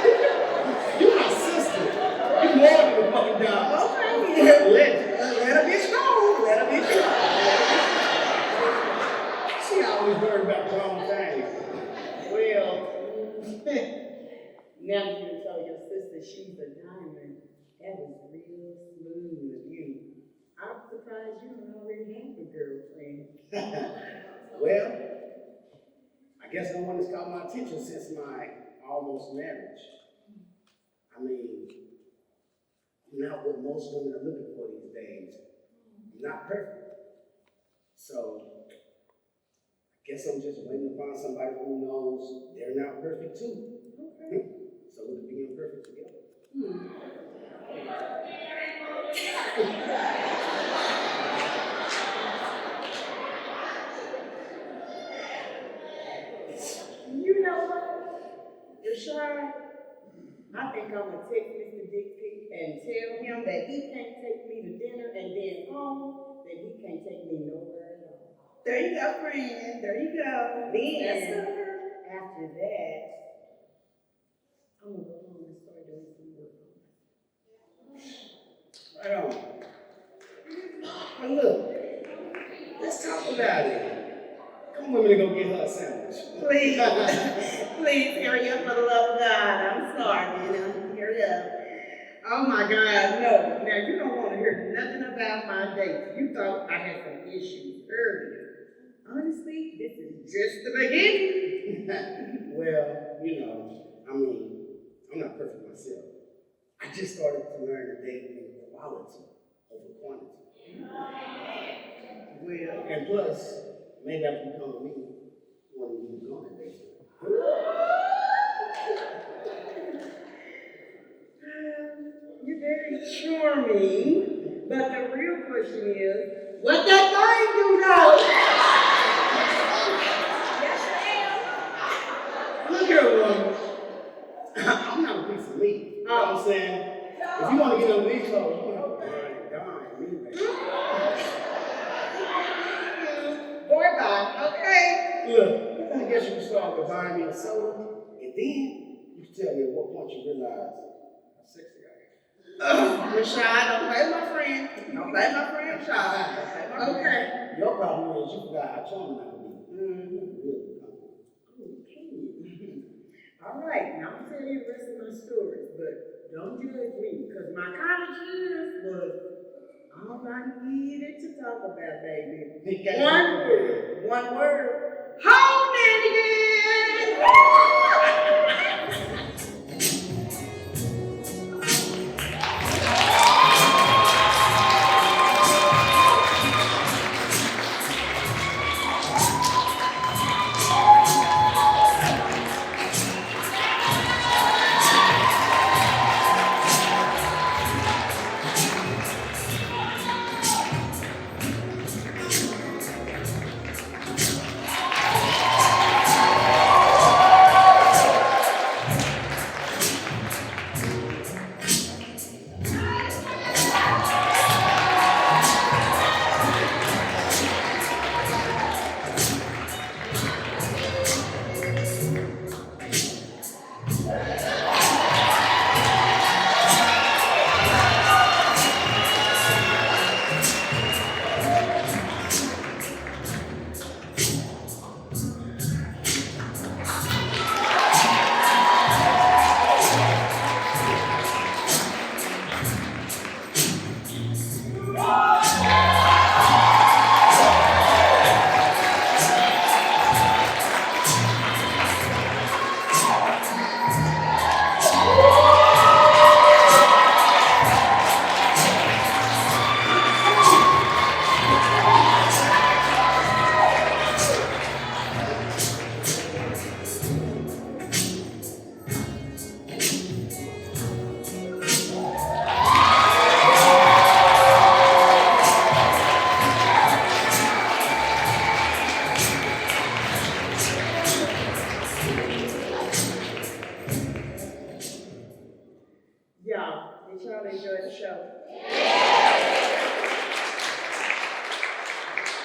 You my sister. You more than a fucking dog. Okay. Legend. Let a bitch go. Let a bitch go. She always worried about the wrong thing. Well, Now that you tell your sister she's a diamond, that was real smooth of you. I'm surprised you don't already have a girlfriend. Well, I guess no one has caught my attention since my almost marriage. I mean, I'm not what most women are looking for these days. I'm not perfect. So, I guess I'm just waiting to find somebody who knows they're not perfect too. So we can be imperfect together. You know what? Rashad, I think I'm gonna text Mr. Dick Pick and tell him that he can't take me to dinner and then home, that he can't take me nowhere at all. There you go, friend. There you go. Then, after that, I'm gonna go home and start doing some work on Right on. But look, let's talk about it. Come with me to go get her a sandwich. Please, please hurry up for the love of God. I'm starving. Hurry up. Oh my God, no. Now you don't want to hear nothing about my dates. You thought I had some issues earlier. Honestly, this is just the beginning. Well, you know, I mean, I'm not perfect myself. I just started to learn to date in quality over quantity. Well, and plus, maybe I can come with me when you're going to date. You're very charming, but the real question is, what that thing do though? Look here, woman. I'm not a piece of meat. You know what I'm saying? If you want to get on these clothes, you're going to have to grind and dine me, baby. Boy, bye, okay? Look, I guess you can start by buying me a soda, and then you can tell me at what point you realize how sexy I am. Rashad, don't play my friend. Don't play my friend, Rashad. Don't play my friend. Okay. Your problem is you forgot how charming I can be. All right, now I'm telling you the rest of my stories, but don't judge me, because my college years was all I needed to talk about, baby. One word. Home again!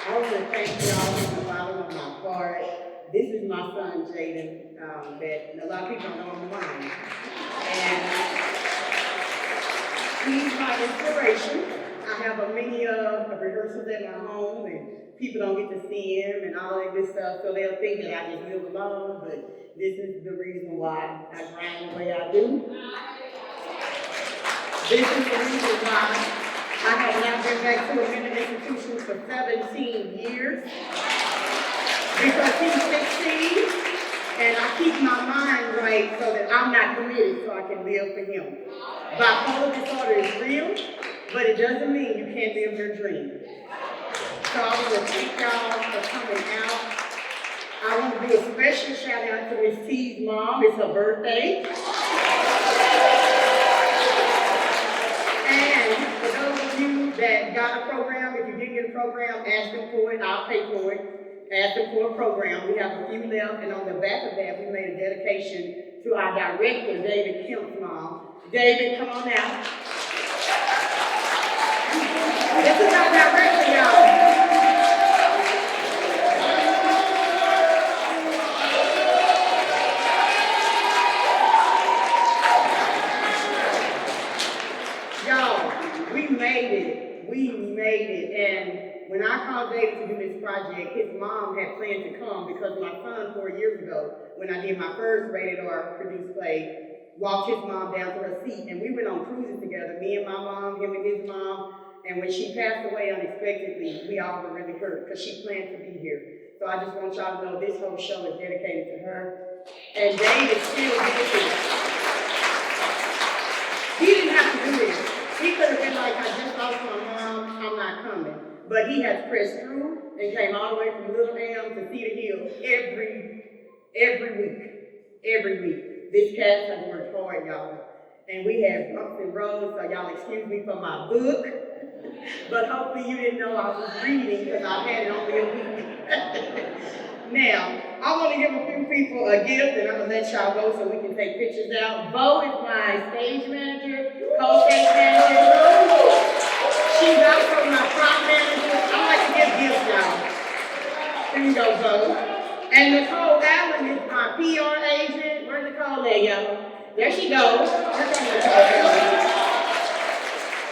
I want to thank y'all from the bottom of my heart. This is my son, Jaden, that a lot of people don't know him around. And he's my inspiration. I have a many of rehearsals at my home, and people don't get to see him and all that good stuff, so they'll think that I just live alone, but this is the reason why I grind the way I do. This is the reason why I have not been back to a mental institution for 17 years. Because he's 16, and I keep my mind right so that I'm not committed, so I can live for him. Bipolar disorder is real, but it doesn't mean you can't live your dream. So I want to thank y'all for coming out. I want to do a special shout out to Miss T's mom. It's her birthday. And for those of you that got a program, if you didn't get a program, ask them for it. I'll pay for it. Ask them for a program. We have a few left, and on the back of that, we made a dedication to our director, David Kemp's mom. David, come on out. This is our director, y'all. Y'all, we made it. We made it. And when I called David to do this project, his mom had planned to come because my son 4 years ago, when I did my first rated R produced play, walked his mom down to her seat, and we went on cruises together, me and my mom, him and his mom, and when she passed away unexpectedly, we all were really hurt because she planned to be here. So I just want y'all to know this whole show is dedicated to her, and David still did this. He didn't have to do this. He could have been like, I just lost my mom, I'm not coming. But he has pressed through and came all the way from Little Elm to Cedar Hill every week. This cast has worked hard, y'all. And we have bumps and roads, so y'all excuse me for my book. But hopefully you didn't know I was reading because I've had it only a week. Now, I want to give a few people a gift, and I'm going to let y'all go so we can take pictures out. Bo is my stage manager, co-stage manager. She's also my prop manager. I like to give gifts, y'all. Here you go, Bo. And Nicole Allen is my PR agent. Where's Nicole at, y'all? There she goes. Here comes Nicole.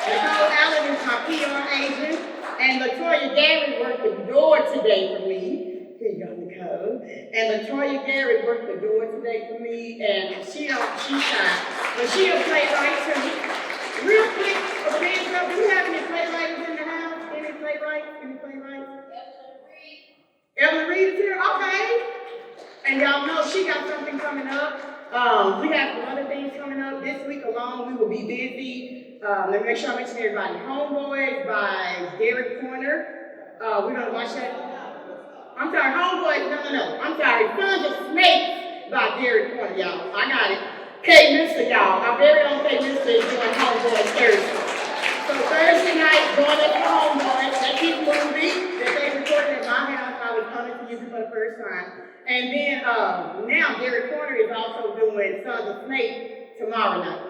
Nicole Allen is my PR agent. And Latoya Garrett worked the door today for me. Here you go, Nicole. And Latoya Garrett worked the door today for me. And she's shy. But she'll play right too. Real quick, for hands up, do we have any playwrights in the house? Any playwrights? Evelyn Reed is here? Okay. And y'all know she got something coming up. We have some other things coming up. This week alone, we will be busy. Let me make sure I mention everybody. Homeboys by Derek Pointer. We're going to watch that. I'm sorry, Homeboys. No. I'm sorry. Sons of Snakes by Derek Pointer, y'all. I got it. Kay Mister, y'all. Our very own Kay Mister is doing Homeboys Thursday. So Thursday night, going up to Homeboys. That's his movie that they recorded at my house. I was coming to use it for the first time. And then now Derek Pointer is also doing Sons of Snake tomorrow night.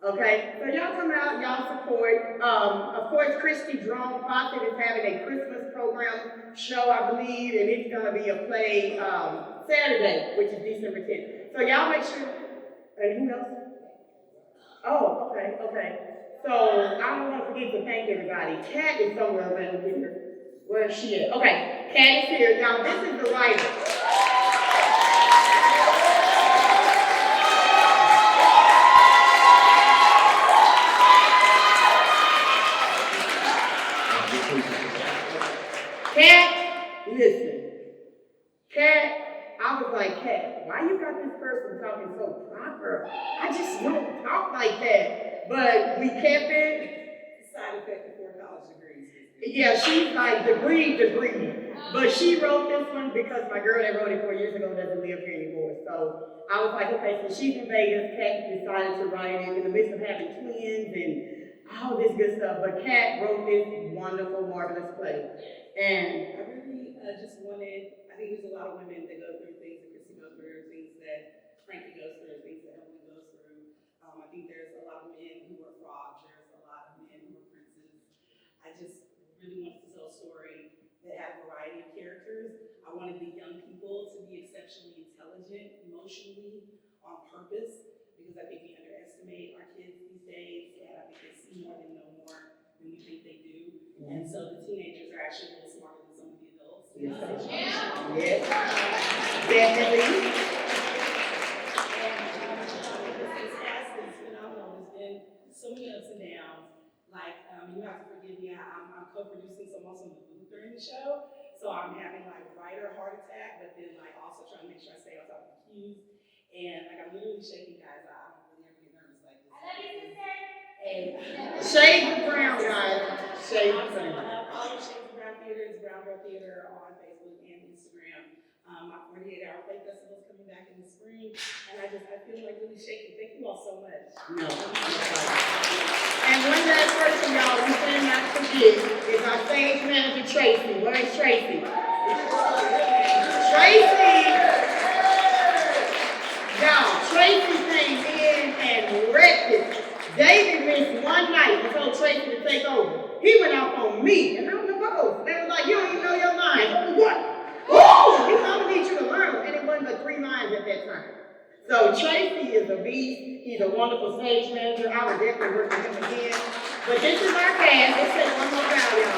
Okay, so y'all come out, y'all support. Of course, Christy Drone Fawcett is having a Christmas program show, I believe, and it's gonna be a play Saturday, which is December 10th. So y'all make sure, and who else? Oh, okay. So I don't want to forget to thank everybody. Kat is somewhere around here. Where is she at? Okay, Kat is here. Now, this is the writer. Kat, listen. Kat, I was like, Kat, why you got this person talking so proper? I just don't talk like that. But we kept it. Side effect of 4 college degrees. Yeah, she's like degree. But she wrote this one because my girl that wrote it 4 years ago doesn't live here anymore. So I was like, okay, so she's in Vegas. Kat decided to write it in the midst of having twins and all this good stuff. But Kat wrote this wonderful, marvelous play. And I really just wanted, I think there's a lot of women that go through things that Chrissy goes through, things that Frankie goes through, things that Evelyn goes through. I think there's a lot of men who are frogs, there's a lot of men who are princes. I just really wanted to tell a story that had a variety of characters. I wanted the young people to be exceptionally intelligent, emotionally, on purpose, because I think we underestimate our kids these days, and I think they see more, they know more than we think they do. And so the teenagers are actually a little smarter than some of the Yes, definitely. It's phenomenal. There's been so many ups and downs. Like, you have to forgive me, I'm co-producing some awesome food during the show. So I'm having like writer heart attack, but then like also trying to make sure I stay on top of the cues. And like I'm literally shaking, guys. I don't really ever get nervous like this. Shade the brown, guys. Shade the So, brown. follow Shades of Brown Theater. It's Brown Girl Theater on Facebook and Instagram. My 48-hour play festival is coming back in the spring, and I feel like really shaking. Thank you all so much. No. And one last person, y'all, we cannot forget is our stage manager, Tracy. Where's Tracy? Tracy! Y'all, Tracy came in and wrecked it. David missed one night and told Tracy to take over. He went off on me, and I'm the boss. They were like, you don't even know your lines. What? Woo! He only need you to learn them, and it wasn't but 3 lines at that time. So Tracy is a beast. He's a wonderful stage manager. I would definitely work with him again. But this is our cast. Let's take one more round, y'all.